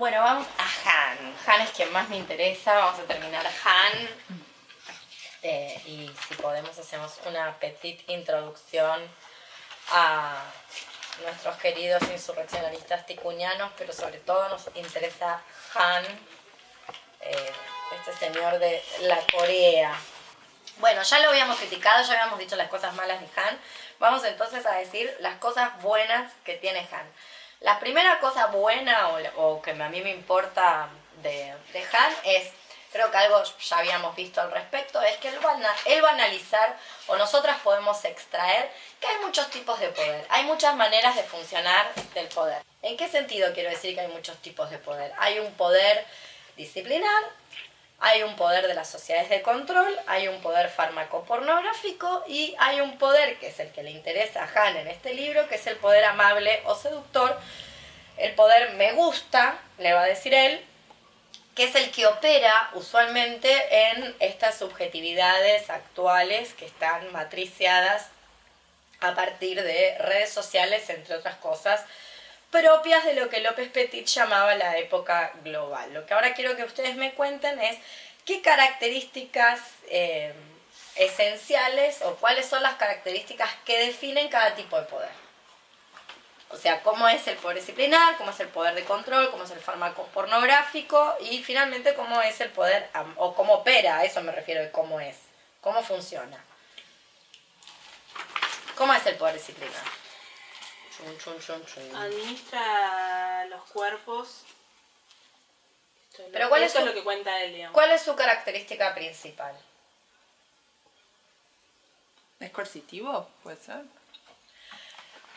Bueno, vamos a Han. Han es quien más me interesa. Vamos a terminar Han. Y si podemos hacemos una petite introducción a nuestros queridos insurreccionalistas ticunianos, pero sobre todo nos interesa Han, este señor de la Corea. Bueno, ya lo habíamos criticado, ya habíamos dicho las cosas malas de Han. Vamos entonces a decir las cosas buenas que tiene Han. La primera cosa buena o que a mí me importa de Han es, creo que algo ya habíamos visto al respecto, es que él va a analizar, o nosotras podemos extraer, que hay muchos tipos de poder. Hay muchas maneras de funcionar del poder. ¿En qué sentido quiero decir que hay muchos tipos de poder? Hay un poder disciplinar, hay un poder de las sociedades de control, hay un poder farmacopornográfico y hay un poder, que es el que le interesa a Han en este libro, que es el poder amable o seductor. El poder me gusta, le va a decir él, que es el que opera usualmente en estas subjetividades actuales que están matriciadas a partir de redes sociales, entre otras cosas, propias de lo que López Petit llamaba la época global. Lo que ahora quiero que ustedes me cuenten es qué características esenciales o cuáles son las características que definen cada tipo de poder. O sea, cómo es el poder disciplinar, cómo es el poder de control, cómo es el fármaco pornográfico y finalmente cómo es el poder, o cómo opera, a eso me refiero de cómo es, cómo funciona. ¿Cómo es el poder disciplinar? Administra los cuerpos. Pero ¿cuál es lo que cuenta él, digamos. ¿Cuál es su característica principal? ¿Es coercitivo? ¿Puede ser?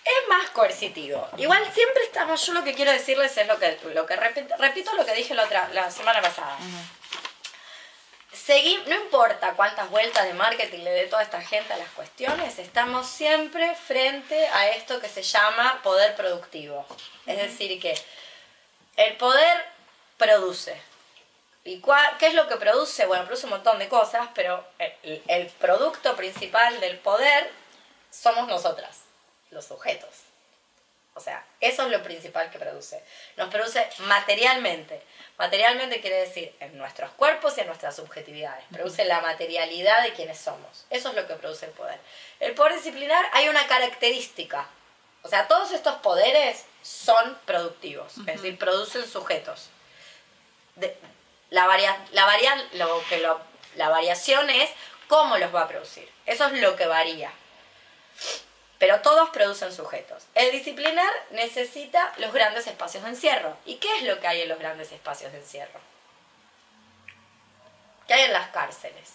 Es más coercitivo. Igual siempre estamos, yo lo que quiero decirles es lo que repito lo que dije la semana pasada. No importa cuántas vueltas de marketing le dé toda esta gente a las cuestiones, estamos siempre frente a esto que se llama poder productivo. Es decir, que el poder produce. ¿Y qué es lo que produce? Bueno, produce un montón de cosas, pero el producto principal del poder somos nosotras, los sujetos. O sea, eso es lo principal que produce. Nos produce materialmente. Materialmente quiere decir en nuestros cuerpos y en nuestras subjetividades. Produce la materialidad de quienes somos. Eso es lo que produce el poder. El poder disciplinar hay una característica. O sea, todos estos poderes son productivos. Es decir, producen sujetos. La variación es cómo los va a producir. Eso es lo que varía. Pero todos producen sujetos. El disciplinar necesita los grandes espacios de encierro. ¿Y qué es lo que hay en los grandes espacios de encierro? ¿Qué hay en las cárceles?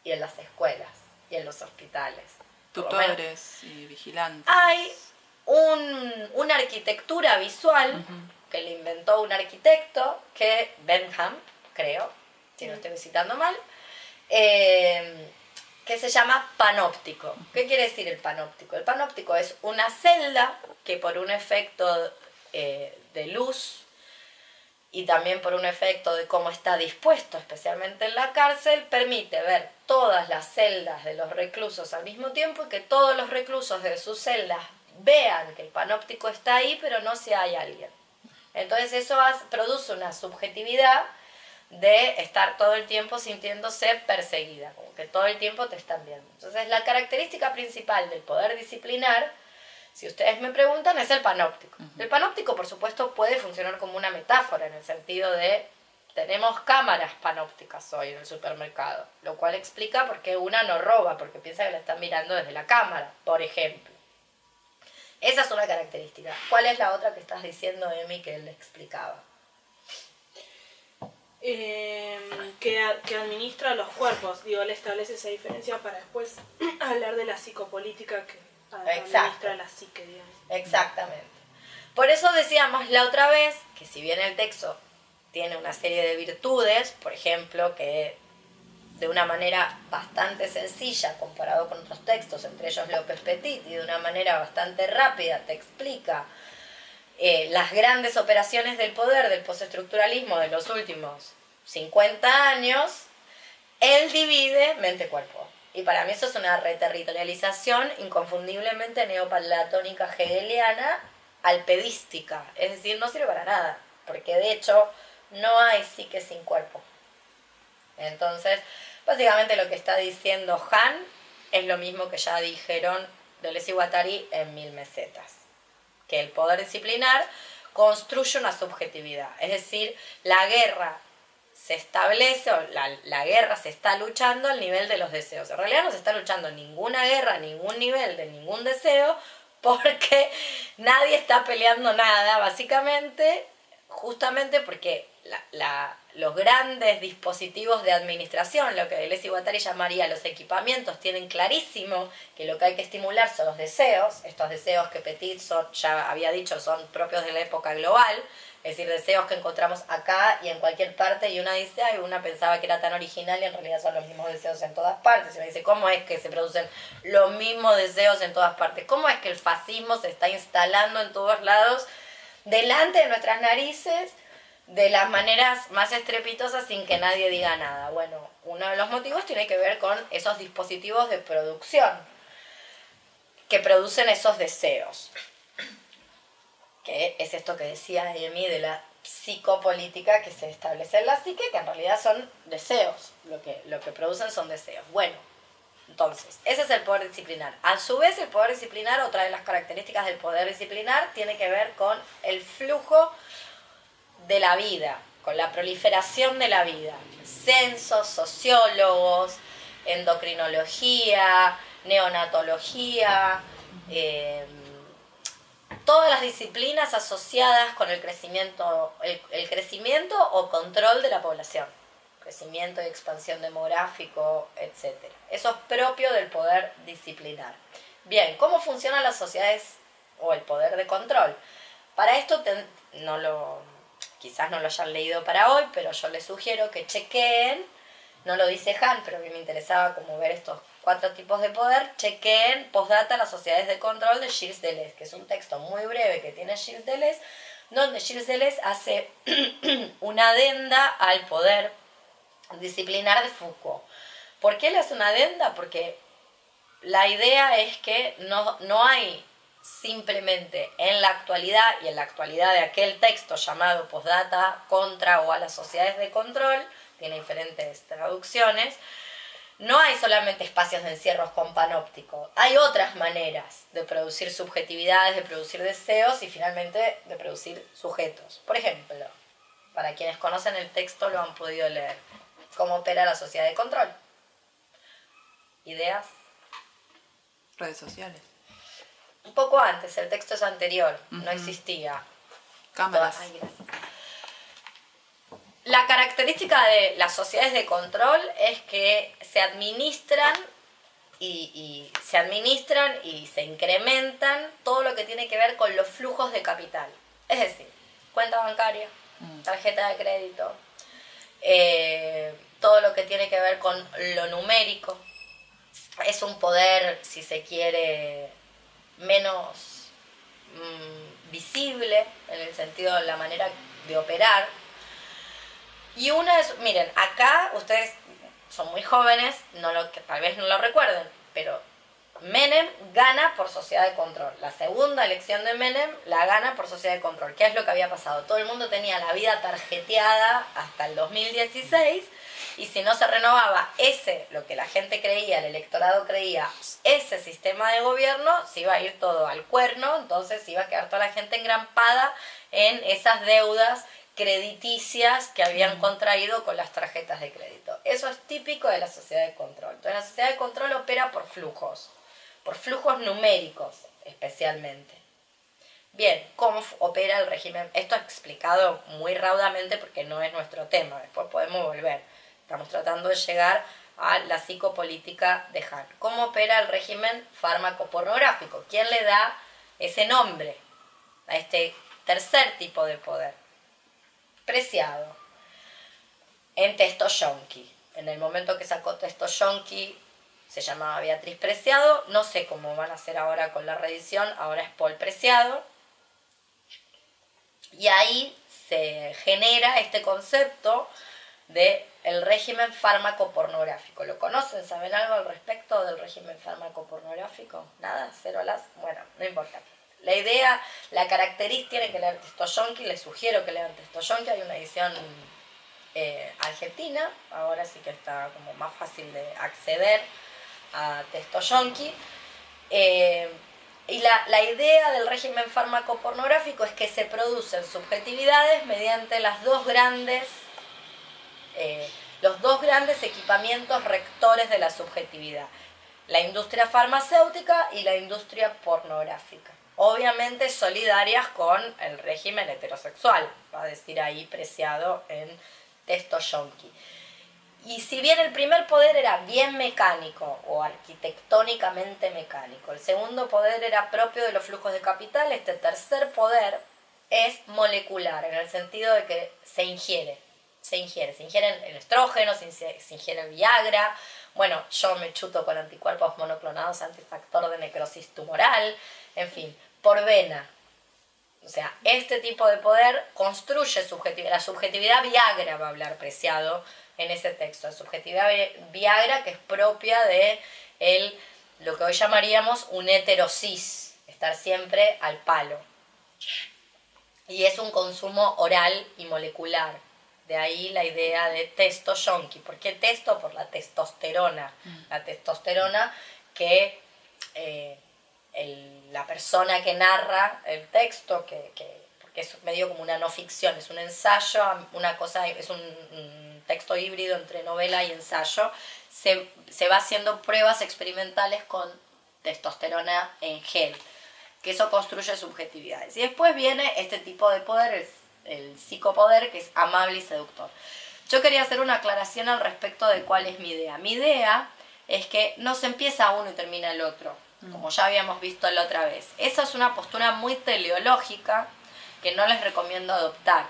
Y en las escuelas. Y en los hospitales. Tutores y vigilantes. Hay una arquitectura visual que le inventó un arquitecto, que Bentham, creo, si no estoy citando mal, que se llama panóptico. ¿Qué quiere decir el panóptico? El panóptico es una celda que por un efecto de luz y también por un efecto de cómo está dispuesto, especialmente en la cárcel, permite ver todas las celdas de los reclusos al mismo tiempo y que todos los reclusos de sus celdas vean que el panóptico está ahí, pero no si hay alguien. Entonces eso produce una subjetividad de estar todo el tiempo sintiéndose perseguida, como que todo el tiempo te están viendo. Entonces la característica principal del poder disciplinar, si ustedes me preguntan, es el panóptico. El panóptico, por supuesto, puede funcionar como una metáfora, en el sentido de tenemos cámaras panópticas hoy en el supermercado, lo cual explica por qué una no roba, porque piensa que la están mirando desde la cámara, por ejemplo. Esa es una característica. ¿Cuál es la otra que estás diciendo, Emi, que él explicaba? Que administra los cuerpos. Digo, él establece esa diferencia para después hablar de la psicopolítica que administra la psique, digamos. Exactamente. Por eso decíamos la otra vez que si bien el texto tiene una serie de virtudes, por ejemplo, que de una manera bastante sencilla comparado con otros textos, entre ellos López Petit, y de una manera bastante rápida te explica las grandes operaciones del poder del postestructuralismo de los últimos 50 años, él divide mente-cuerpo. Y para mí eso es una reterritorialización inconfundiblemente neoplatónica hegeliana, alpedística. Es decir, no sirve para nada. porque de hecho no hay psique sin cuerpo. Entonces, básicamente lo que está diciendo Han es lo mismo que ya dijeron Deleuze y Guattari en 1000 mesetas, que el poder disciplinar construye una subjetividad, es decir, la guerra se establece, o la guerra se está luchando al nivel de los deseos. En realidad no se está luchando ninguna guerra, ningún nivel de ningún deseo, porque nadie está peleando nada, básicamente, justamente porque los grandes dispositivos de administración, lo que Deleuze y Guattari llamaría los equipamientos, tienen clarísimo que lo que hay que estimular son los deseos, estos deseos que Petit ya había dicho son propios de la época global, es decir, deseos que encontramos acá y en cualquier parte, y una dice, ay, una pensaba que era tan original y en realidad son los mismos deseos en todas partes. Y uno dice, ¿cómo es que se producen los mismos deseos en todas partes? ¿Cómo es que el fascismo se está instalando en todos lados, delante de nuestras narices, de las maneras más estrepitosas sin que nadie diga nada? Bueno, uno de los motivos tiene que ver con esos dispositivos de producción que producen esos deseos. Que es esto que decía Amy de la psicopolítica que se establece en la psique, que en realidad son deseos, lo que producen son deseos. Bueno, entonces, ese es el poder disciplinar. A su vez, el poder disciplinar, otra de las características del poder disciplinar, tiene que ver con el flujo de la vida, con la proliferación de la vida. Censos, sociólogos, endocrinología, neonatología, todas las disciplinas asociadas con el crecimiento o control de la población, crecimiento y expansión demográfico, etc. Eso es propio del poder disciplinar. Bien, ¿cómo funcionan las sociedades o el poder de control? Para esto, quizás no lo hayan leído para hoy, pero yo les sugiero que chequeen, no lo dice Han, pero a mí me interesaba como ver estos 4 tipos de poder, chequeen postdata las sociedades de control de Gilles Deleuze, que es un texto muy breve que tiene Gilles Deleuze, donde Gilles Deleuze hace una adenda al poder disciplinar de Foucault. ¿Por qué le hace una adenda? Porque la idea es que no hay simplemente en la actualidad, y en la actualidad de aquel texto llamado postdata contra o a las sociedades de control, tiene diferentes traducciones, no hay solamente espacios de encierros con panóptico, hay otras maneras de producir subjetividades, de producir deseos y finalmente de producir sujetos. Por ejemplo, para quienes conocen el texto lo han podido leer, ¿cómo opera la sociedad de control? ¿Ideas? Redes sociales. Un poco antes, el texto es anterior, no existía. Cámaras. Ay, gracias. La característica de las sociedades de control es que se administran y se incrementan todo lo que tiene que ver con los flujos de capital. Es decir, cuenta bancaria, tarjeta de crédito, todo lo que tiene que ver con lo numérico. Es un poder, si se quiere, menos visible en el sentido de la manera de operar. Y una es, miren, acá ustedes son muy jóvenes, tal vez no lo recuerden, pero Menem gana por sociedad de control. La segunda elección de Menem la gana por sociedad de control. ¿Qué es lo que había pasado? Todo el mundo tenía la vida tarjeteada hasta el 2016 y si no se renovaba lo que la gente creía, el electorado creía, ese sistema de gobierno, se iba a ir todo al cuerno, entonces iba a quedar toda la gente engrampada en esas deudas crediticias que habían contraído con las tarjetas de crédito. Eso es típico de la sociedad de control. Entonces la sociedad de control opera por flujos numéricos especialmente. Bien, ¿cómo opera el régimen? Esto es explicado muy raudamente porque no es nuestro tema, después podemos volver. Estamos tratando de llegar a la psicopolítica de Han. ¿Cómo opera el régimen fármaco-pornográfico? ¿Quién le da ese nombre a este tercer tipo de poder? Preciado. En Texto Yonki. En el momento que sacó Texto Yonki, se llamaba Beatriz Preciado. No sé cómo van a hacer ahora con la reedición. Ahora es Paul Preciado. Y ahí se genera este concepto de el régimen fármaco-pornográfico. ¿Lo conocen? ¿Saben algo al respecto del régimen fármaco-pornográfico? ¿Nada? ¿Cero alas? Bueno, no importa. La idea, la característica, tiene que leer Dostoyevsky, les sugiero que lean Dostoyevsky, hay una edición argentina, ahora sí que está como más fácil de acceder a Dostoyevsky. Y la idea del régimen fármaco-pornográfico es que se producen subjetividades mediante los dos grandes equipamientos rectores de la subjetividad: la industria farmacéutica y la industria pornográfica. Obviamente solidarias con el régimen heterosexual, va a decir ahí Preciado en Dostoyevsky. Y si bien el primer poder era bien mecánico o arquitectónicamente mecánico, el segundo poder era propio de los flujos de capital, este tercer poder es molecular, en el sentido de que se ingiere el estrógeno, se ingiere el Viagra. Bueno, yo me chuto con anticuerpos monoclonados antifactor de necrosis tumoral, en fin, por vena. O sea, este tipo de poder construye subjetividad. La subjetividad Viagra va a hablar Preciado en ese texto. La subjetividad Viagra, que es propia de lo que hoy llamaríamos un heterosis, estar siempre al palo. Y es un consumo oral y molecular. De ahí la idea de Dostoyevsky. ¿Por qué testo? Por la testosterona. La testosterona que la persona que narra el texto, porque es medio como una no ficción, es un ensayo, es un texto híbrido entre novela y ensayo, se va haciendo pruebas experimentales con testosterona en gel, que eso construye subjetividades. Y después viene este tipo de poder, el psicopoder, que es amable y seductor. Yo quería hacer una aclaración al respecto de cuál es mi idea. Mi idea es que no se empieza uno y termina el otro, como ya habíamos visto la otra vez. Esa es una postura muy teleológica que no les recomiendo adoptar.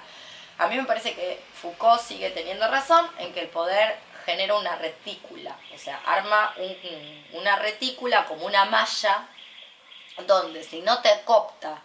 A mí me parece que Foucault sigue teniendo razón en que el poder genera una retícula, o sea, arma una retícula como una malla donde si no te coopta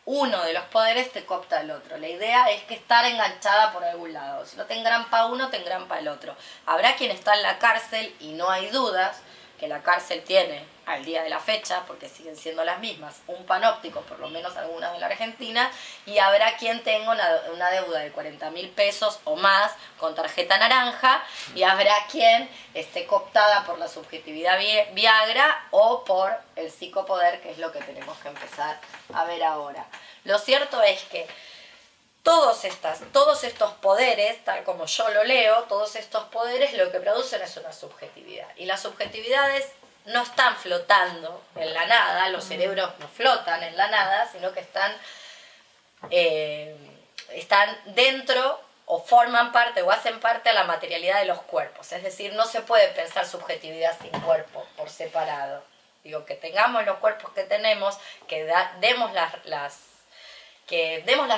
uno de los poderes, te coopta el otro. La idea es que estar enganchada por algún lado. Si no te engrampa uno, te engrampa el otro. Habrá quien está en la cárcel, y no hay dudas que la cárcel tiene, al día de la fecha, porque siguen siendo las mismas, un panóptico, por lo menos algunas de la Argentina, y habrá quien tenga una deuda de 40.000 pesos o más con tarjeta naranja, y habrá quien esté cooptada por la subjetividad Viagra o por el psicopoder, que es lo que tenemos que empezar a ver ahora. Lo cierto es que todos estos poderes, tal como yo lo leo, todos estos poderes lo que producen es una subjetividad. Y las subjetividades no están flotando en la nada, los cerebros no flotan en la nada, sino que están dentro o forman parte o hacen parte a la materialidad de los cuerpos. Es decir, no se puede pensar subjetividad sin cuerpo por separado. Digo, que tengamos los cuerpos que tenemos, que demos las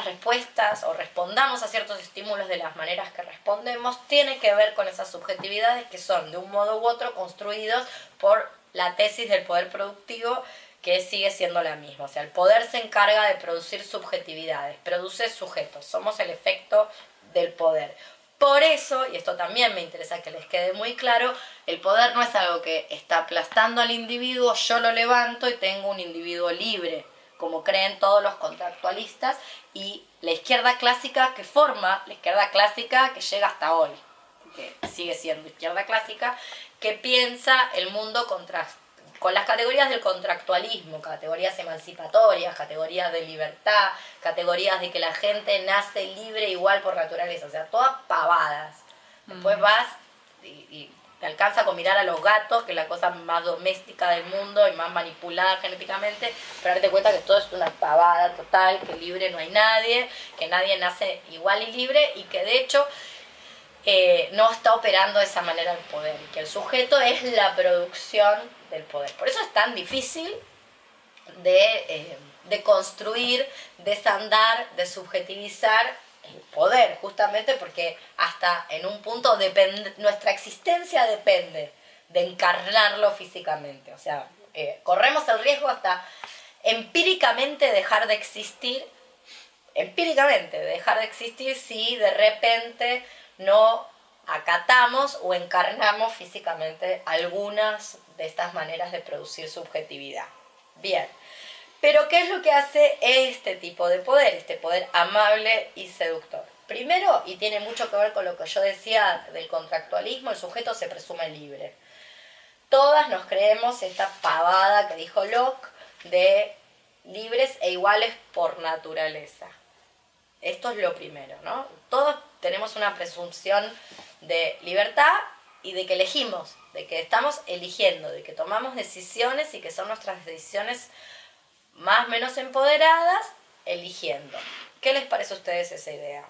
respuestas o respondamos a ciertos estímulos de las maneras que respondemos, tiene que ver con esas subjetividades que son de un modo u otro construidos por la tesis del poder productivo, que sigue siendo la misma. O sea, el poder se encarga de producir subjetividades, produce sujetos, somos el efecto del poder. Por eso, y esto también me interesa que les quede muy claro, el poder no es algo que está aplastando al individuo, yo lo levanto y tengo un individuo libre, como creen todos los contractualistas, y la izquierda clásica que llega hasta hoy, que sigue siendo izquierda clásica, que piensa el mundo con las categorías del contractualismo, categorías emancipatorias, categorías de libertad, categorías de que la gente nace libre igual por naturaleza, o sea, todas pavadas. Después vas y te alcanza con mirar a los gatos, que es la cosa más doméstica del mundo y más manipulada genéticamente, pero darte cuenta que todo es una pavada total, que libre no hay nadie, que nadie nace igual y libre, y que de hecho no está operando de esa manera el poder, y que el sujeto es la producción del poder. Por eso es tan difícil de construir, desandar, de subjetivizar el poder, justamente porque hasta en un punto nuestra existencia depende de encarnarlo físicamente. O sea, corremos el riesgo hasta empíricamente dejar de existir si de repente no acatamos o encarnamos físicamente algunas de estas maneras de producir subjetividad. Bien, Pero ¿qué es lo que hace este tipo de poder? Este poder amable y seductor. Primero, y tiene mucho que ver con lo que yo decía del contractualismo, el sujeto se presume libre. Todas nos creemos esta pavada que dijo Locke de libres e iguales por naturaleza. Esto es lo primero, ¿no? Todos tenemos una presunción de libertad y de que elegimos, de que estamos eligiendo, de que tomamos decisiones y que son nuestras decisiones más o menos empoderadas, eligiendo. ¿Qué les parece a ustedes esa idea?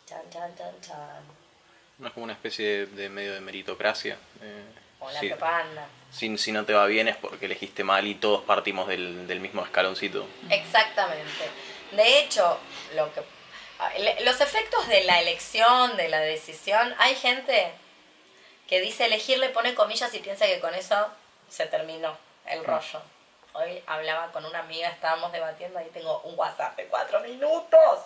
Chan, chan, chan, chan. No es como una especie de medio de meritocracia. O la Sí. propaganda. Si no te va bien es porque elegiste mal y todos partimos del mismo escaloncito. Exactamente. De hecho, los efectos de la elección, de la decisión, hay gente que dice elegir, le pone comillas y piensa que con eso se terminó el rollo. Hoy hablaba con una amiga, estábamos debatiendo, ahí tengo un WhatsApp de 4 minutos.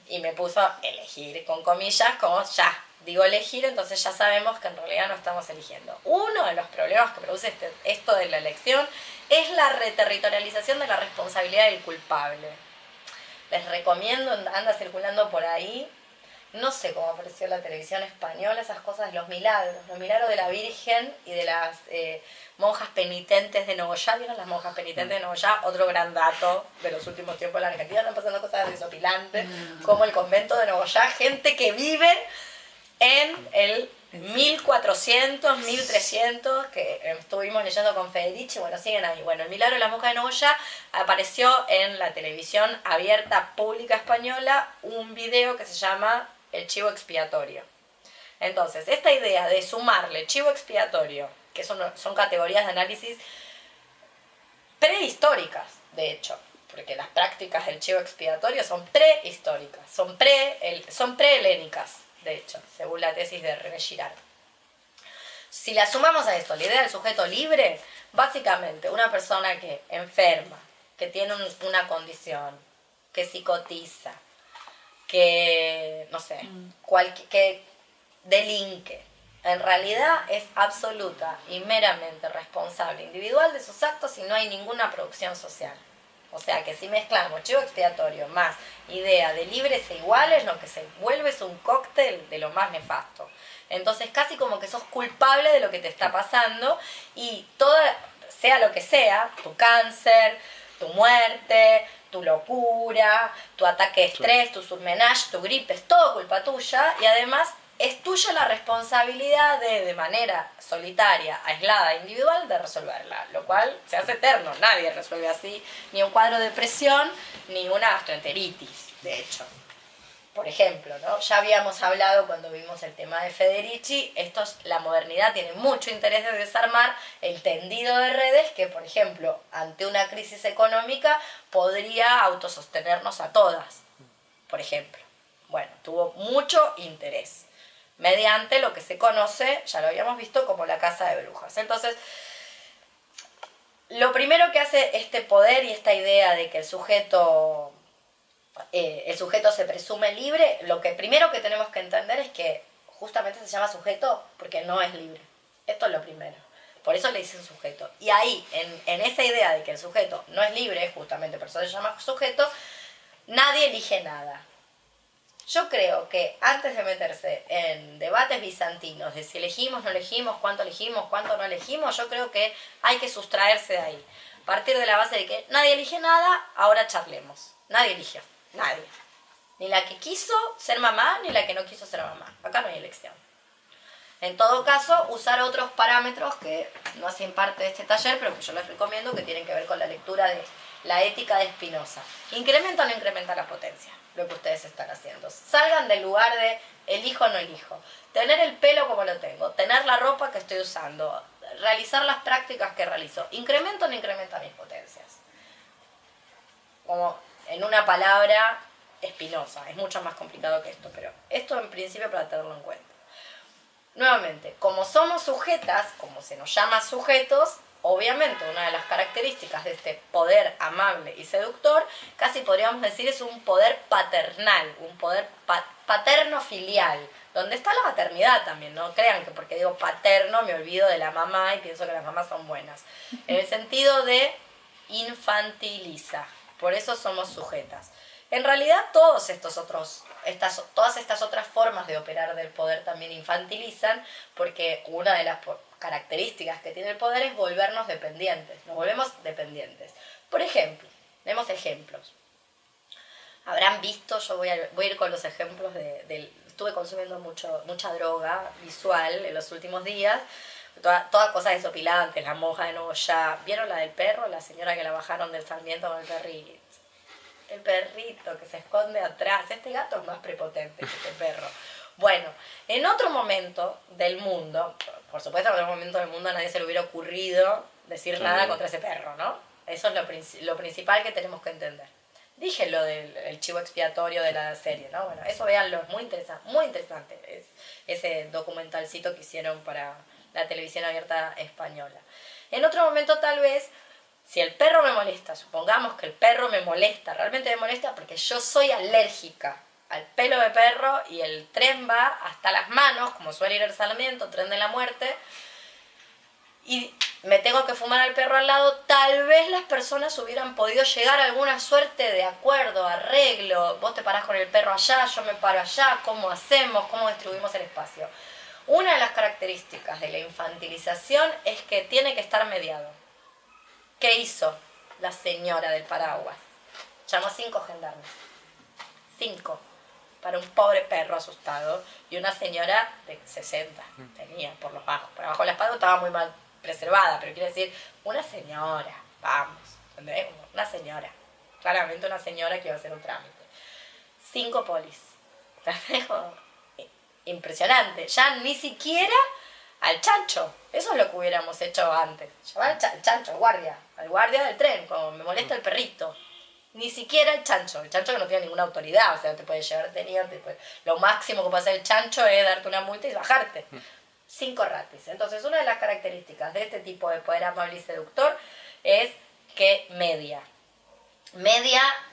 Y me puso elegir con comillas como ya. Digo elegir, entonces ya sabemos que en realidad no estamos eligiendo. Uno de los problemas que produce esto de la elección es la reterritorialización de la responsabilidad del culpable. Les recomiendo, anda circulando por ahí, no sé cómo apareció en la televisión española, esas cosas de los milagros de la Virgen y de las monjas penitentes de Nogoyá. ¿Vieron las monjas penitentes de Nogoyá? Otro gran dato de los últimos tiempos en la Argentina. Están pasando cosas desopilantes, como el convento de Nogoyá, gente que vive en el 1400, 1300, que estuvimos leyendo con Federici, bueno, siguen ahí. Bueno, el milagro de las monjas de Nogoyá apareció en la televisión abierta pública española un video que se llama El chivo expiatorio. Entonces, esta idea de sumarle chivo expiatorio, que son categorías de análisis prehistóricas, de hecho, porque las prácticas del chivo expiatorio son prehistóricas, son prehelénicas, de hecho, según la tesis de René Girard. Si la sumamos a esto, la idea del sujeto libre, básicamente una persona que enferma, que tiene una condición, que psicotiza, que, no sé, que delinque, en realidad es absoluta y meramente responsable individual de sus actos y no hay ninguna producción social. O sea que si mezclamos chivo expiatorio más idea de libres e iguales, lo que se vuelve es un cóctel de lo más nefasto. Entonces casi como que sos culpable de lo que te está pasando y sea lo que sea, tu cáncer, tu muerte, tu locura, tu ataque de estrés, tu surmenage, tu gripe, es todo culpa tuya y además es tuya la responsabilidad de manera solitaria, aislada, individual, de resolverla, lo cual se hace eterno. Nadie resuelve así ni un cuadro de depresión ni una gastroenteritis, de hecho. Por ejemplo, ¿no? Ya habíamos hablado cuando vimos el tema de Federici, la modernidad tiene mucho interés de desarmar el tendido de redes que, por ejemplo, ante una crisis económica podría autosostenernos a todas, por ejemplo. Bueno, tuvo mucho interés mediante lo que se conoce, ya lo habíamos visto, como la casa de brujas. Entonces, lo primero que hace este poder y esta idea de que el sujeto se presume libre, lo que primero que tenemos que entender es que justamente se llama sujeto porque no es libre. Esto es lo primero. Por eso le dicen sujeto. Y ahí, en esa idea de que el sujeto no es libre, justamente por eso se llama sujeto, nadie elige nada. Yo creo que antes de meterse en debates bizantinos de si elegimos, no elegimos, cuánto no elegimos, yo creo que hay que sustraerse de ahí. Partir de la base de que nadie elige nada, ahora charlemos. Nadie eligió, nadie. Ni la que quiso ser mamá, ni la que no quiso ser mamá. Acá no hay elección. En todo caso, usar otros parámetros que no hacen parte de este taller, pero que yo les recomiendo, que tienen que ver con la lectura de la ética de Spinoza. ¿Incrementa o no incrementa la potencia? Lo que ustedes están haciendo. Salgan del lugar de elijo o no elijo. Tener el pelo como lo tengo, tener la ropa que estoy usando, realizar las prácticas que realizo. ¿Incrementa o no incrementa mis potencias? Como en una palabra, Spinoza. Es mucho más complicado que esto, pero esto en principio para tenerlo en cuenta. Nuevamente, como somos sujetas, como se nos llama sujetos, obviamente una de las características de este poder amable y seductor, casi podríamos decir es un poder paternal, un poder paterno-filial, donde está la maternidad también, no crean que porque digo paterno me olvido de la mamá y pienso que las mamás son buenas, en el sentido de infantiliza, por eso somos sujetas. En realidad todas estas otras formas de operar del poder también infantilizan, porque una de las características que tiene el poder es volvernos dependientes, nos volvemos dependientes. Por ejemplo, vemos ejemplos. Habrán visto, yo voy a ir con los ejemplos estuve consumiendo mucha droga visual en los últimos días, toda cosa desopilantes, la monja de Nogoyá. ¿Vieron la del perro? La señora que la bajaron del Sarmiento con el perrito. El perrito que se esconde atrás. Este gato es más prepotente que este perro. Bueno, en otro momento del mundo, por supuesto en otro momento del mundo a nadie se le hubiera ocurrido decir nada contra ese perro, ¿no? Eso es lo principal que tenemos que entender. Dije lo del chivo expiatorio de la serie, ¿no? Bueno, eso véanlo, es muy interesante. Es ese documentalcito que hicieron para la televisión abierta española. En otro momento tal vez, si el perro me molesta, supongamos que el perro me molesta, realmente me molesta porque yo soy alérgica al pelo de perro y el tren va hasta las manos, como suele ir el Sarmiento, tren de la muerte, y me tengo que fumar al perro al lado, tal vez las personas hubieran podido llegar a alguna suerte de acuerdo, arreglo, vos te parás con el perro allá, yo me paro allá, ¿cómo hacemos? ¿Cómo distribuimos el espacio? Una de las características de la infantilización es que tiene que estar mediado. ¿Qué hizo la señora del paraguas? Llamó 5 gendarmes. 5. Para un pobre perro asustado. Y una señora de 60 tenía por los bajos. Por abajo de la espalda estaba muy mal preservada, pero quiere decir, una señora, vamos, ¿entendés? Una señora. Claramente una señora que iba a hacer un trámite. 5 polis. Impresionante. Ya ni siquiera al chancho. Eso es lo que hubiéramos hecho antes. Llevar al chancho, al guardia del tren, como me molesta el perrito. Ni siquiera el chancho que no tiene ninguna autoridad, o sea, te puede llevar detenido, lo máximo que puede hacer el chancho es darte una multa y bajarte. 5 ratis. Entonces, una de las características de este tipo de poder amable y seductor es que media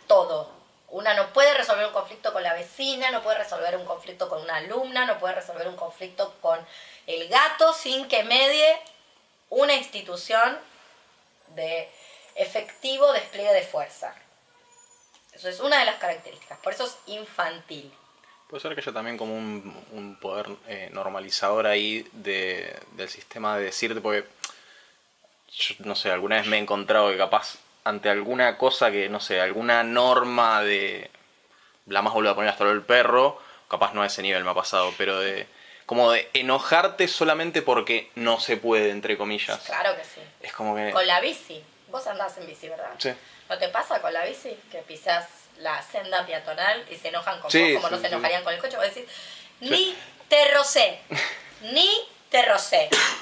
todo. Una no puede resolver un conflicto con la vecina, no puede resolver un conflicto con una alumna, no puede resolver un conflicto con el gato sin que medie una institución de efectivo despliegue de fuerza. Eso es una de las características, por eso es infantil. Puede ser que haya también como un poder normalizador ahí del sistema de decirte, porque yo no sé, alguna vez me he encontrado que capaz ante alguna cosa que, no sé, alguna norma de la más vuelvo a poner hasta lo del perro, capaz no a ese nivel me ha pasado, pero como de enojarte solamente porque no se puede, entre comillas. Claro que sí. Es como que... Con la bici. Vos andás en bici, ¿verdad? Sí. ¿No te pasa con la bici? Que pisás la senda peatonal y se enojan con Sí, vos como sí, no se sí. enojarían con el coche. Vos decís, ni te rocé,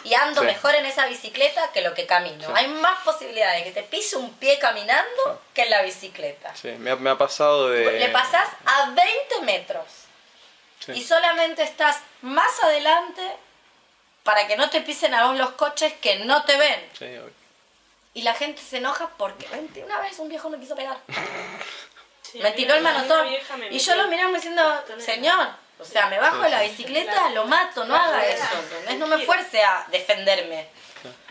y ando Sí. mejor en esa bicicleta que lo que camino. Sí. Hay más posibilidades de que te pise un pie caminando que en la bicicleta. Sí, me ha pasado de... Le pasás a 20 metros Sí. y solamente estás más adelante para que no te pisen a vos los coches que no te ven. Sí, obvio. Y la gente se enoja porque una vez un viejo me quiso pegar. Sí, Me tiró el manotón. una vieja me Y yo lo miraba diciendo, señor, o sea, me bajo de la bicicleta, lo mato, no haga eso. ¿Entendés? No me fuerce a defenderme.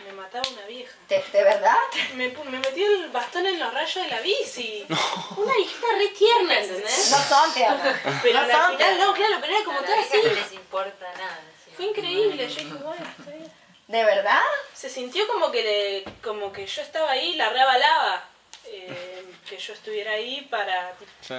Me mataba una vieja. ¿De verdad? Me metió el bastón en los rayos de la bici. Una viejita re tierna, ¿entendés? No son tiernas. Pero no al son final, tiernas. no, claro, pero era como A todo la así. vieja no les importa nada. Sí. Fue increíble. Yo dije, bueno, está bien. ¿De verdad? Se sintió como que yo estaba ahí, la reavalaba. Que yo estuviera ahí para Sí.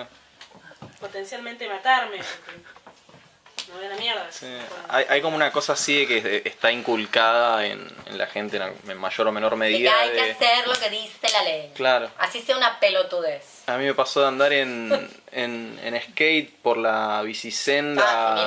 potencialmente matarme. Porque no voy a la mierda. Sí. Hay como una cosa así de que está inculcada en la gente en mayor o menor De que medida. hay que hacer lo que dice la ley. Claro. Así sea una pelotudez. A mí me pasó de andar en skate por la bicisenda.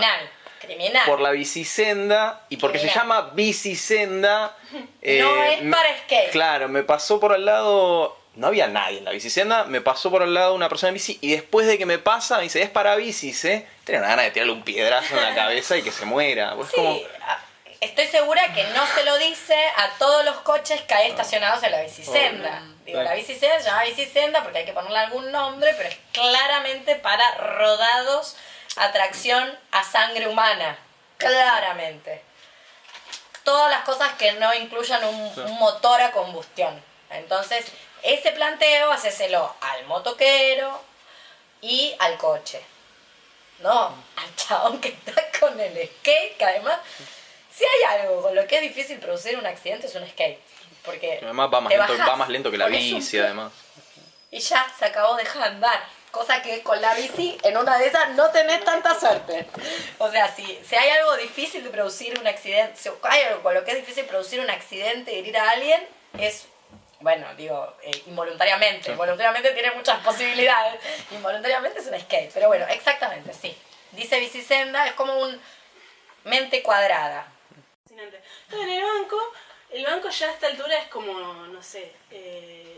Criminal. Por la bicisenda, y porque se Criminal. llama bicisenda. No es para skate. Claro, me pasó por al lado. No había nadie en la bicisenda, me pasó por al lado una persona en bici y después de que me pasa me dice, es para bicis, ¿eh? Tenía una gana de tirarle un piedrazo en la cabeza y que se muera. Pues Sí, como... estoy segura que no se lo dice a todos los coches que hay estacionados en la bicisenda. Digo, la bicisenda se llama bicisenda porque hay que ponerle algún nombre, pero es claramente para rodados a tracción a sangre humana. Claramente. Todas las cosas que no incluyan un motor a combustión. Entonces, ese planteo, hacéselo al motoquero y al coche. No, al chabón que está con el skate, que además, si hay algo con lo que es difícil producir un accidente, es un skate. Porque además va más lento que la bici, además. Y ya se acabó, deja de andar. Cosa que con la bici, en una de esas, no tenés tanta suerte. O sea, si hay algo difícil de producir un accidente, si hay algo con lo que es difícil producir un accidente y herir a alguien, es, bueno, digo, involuntariamente. Involuntariamente tiene muchas posibilidades. Involuntariamente es un skate. Pero bueno, exactamente, sí. Dice bicisenda, es como un mente cuadrada. Fascinante. En el banco ya a esta altura es como, no sé,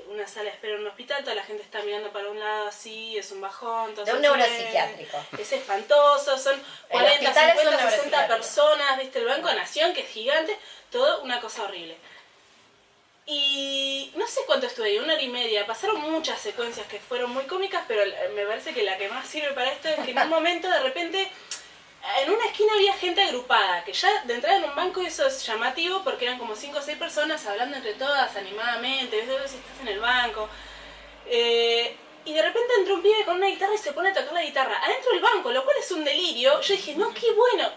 una sala de espera en un hospital, toda la gente está mirando para un lado así, es un bajón. De un neuropsiquiátrico. Es espantoso, son 40, 50, 60 personas, ¿viste? El Banco Nación, que es gigante, todo una cosa horrible. Y no sé cuánto estuve ahí, 1 hora y media, pasaron muchas secuencias que fueron muy cómicas, pero me parece que la que más sirve para esto es que en un momento de repente... En una esquina había gente agrupada, que ya de entrada en un banco eso es llamativo porque eran como 5 o 6 personas hablando entre todas animadamente, ves si estás en el banco. Y de repente entra un pibe con una guitarra y se pone a tocar la guitarra adentro del banco, lo cual es un delirio. Yo dije, no, qué bueno.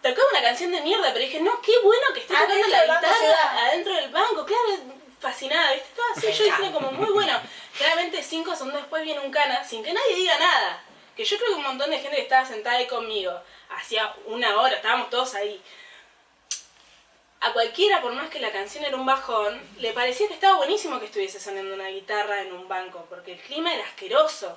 Tocaba una canción de mierda, pero dije, no, qué bueno que esté tocando la guitarra adentro del banco. Claro, fascinada, ¿viste? Todo así, yo dije como muy bueno. Claramente 5 segundos después viene un cana sin que nadie diga nada. Que yo creo que un montón de gente que estaba sentada ahí conmigo, hacía 1 hora, estábamos todos ahí. A cualquiera, por más que la canción era un bajón, le parecía que estaba buenísimo que estuviese sonando una guitarra en un banco, porque el clima era asqueroso.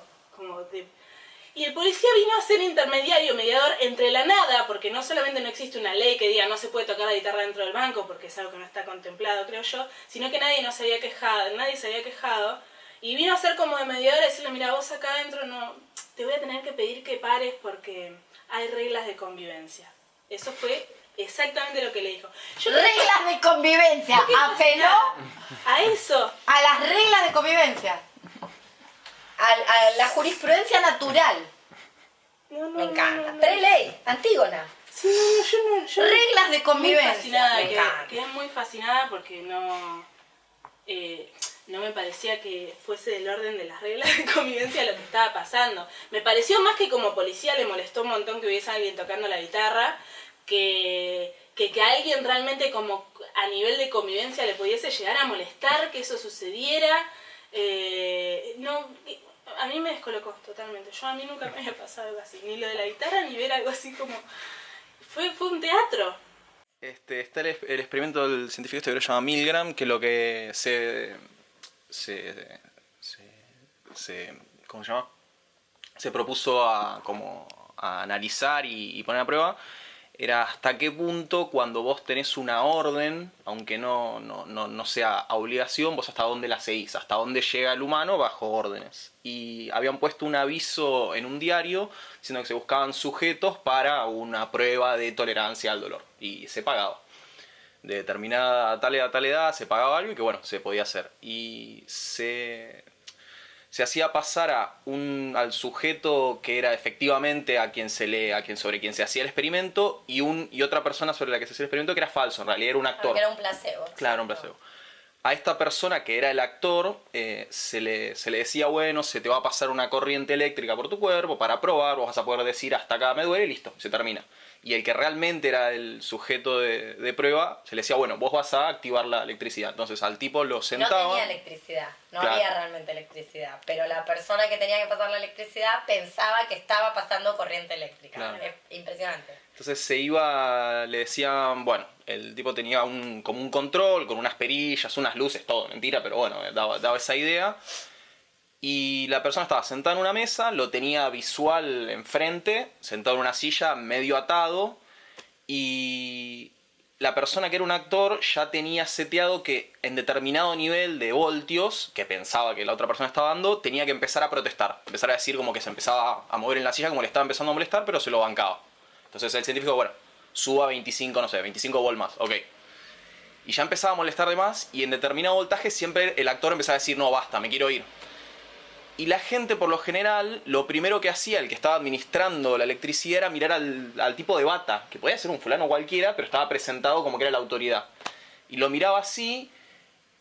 Y el policía vino a ser intermediario, mediador entre la nada, porque no solamente no existe una ley que diga no se puede tocar la guitarra dentro del banco, porque es algo que no está contemplado, creo yo, sino que nadie se había quejado, y vino a ser como de mediador y decirle, mira, vos acá adentro no, te voy a tener que pedir que pares porque hay reglas de convivencia. Eso fue exactamente lo que le dijo. Reglas de convivencia, apeló a eso. A las reglas de convivencia. A la jurisprudencia natural. Me encanta. Preley, Antígona. Sí, yo reglas de convivencia. Quedé muy fascinada porque no me parecía que fuese del orden de las reglas de convivencia lo que estaba pasando. Me pareció más que como policía le molestó un montón que hubiese alguien tocando la guitarra, que a alguien realmente como a nivel de convivencia le pudiese llegar a molestar que eso sucediera. A mí me descolocó totalmente. A mí nunca me había pasado algo así, ni lo de la guitarra, ni ver algo así como... Fue un teatro. Está el experimento del científico que se llama Milgram, que lo que ¿cómo se llama? Se propuso a analizar y poner a prueba era hasta qué punto cuando vos tenés una orden, aunque no sea a obligación, vos hasta dónde la seguís, hasta dónde llega el humano bajo órdenes. Y habían puesto un aviso en un diario diciendo que se buscaban sujetos para una prueba de tolerancia al dolor y se pagaba. De determinada tal edad se pagaba algo y que bueno, se podía hacer. Y se hacía pasar al sujeto que era efectivamente sobre quien se hacía el experimento y otra persona sobre la que se hacía el experimento que era falso, en realidad era un actor. Porque era un placebo. Claro, un placebo. A esta persona que era el actor se le decía, bueno, se te va a pasar una corriente eléctrica por tu cuerpo para probar, vos vas a poder decir hasta acá me duele y listo, se termina. Y el que realmente era el sujeto de prueba, se le decía, bueno, vos vas a activar la electricidad. Entonces al tipo lo sentaba. No tenía electricidad, no claro. había realmente electricidad, pero la persona que tenía que pasar la electricidad pensaba que estaba pasando corriente eléctrica. Claro. Es impresionante. Entonces le decían, bueno, el tipo tenía como un control, con unas perillas, unas luces, todo, mentira, pero bueno, daba esa idea. Y la persona estaba sentada en una mesa, lo tenía visual enfrente, sentado en una silla, medio atado, y la persona que era un actor ya tenía seteado que en determinado nivel de voltios, que pensaba que la otra persona estaba dando, tenía que empezar a protestar, empezar a decir como que se empezaba a mover en la silla, como le estaba empezando a molestar, pero se lo bancaba. Entonces el científico, bueno, suba 25, no sé, 25 volt más, ok. Y ya empezaba a molestar de más y en determinado voltaje siempre el actor empezaba a decir, no, basta, me quiero ir. Y la gente, por lo general, lo primero que hacía, el que estaba administrando la electricidad, era mirar al tipo de bata, que podía ser un fulano cualquiera, pero estaba presentado como que era la autoridad. Y lo miraba así,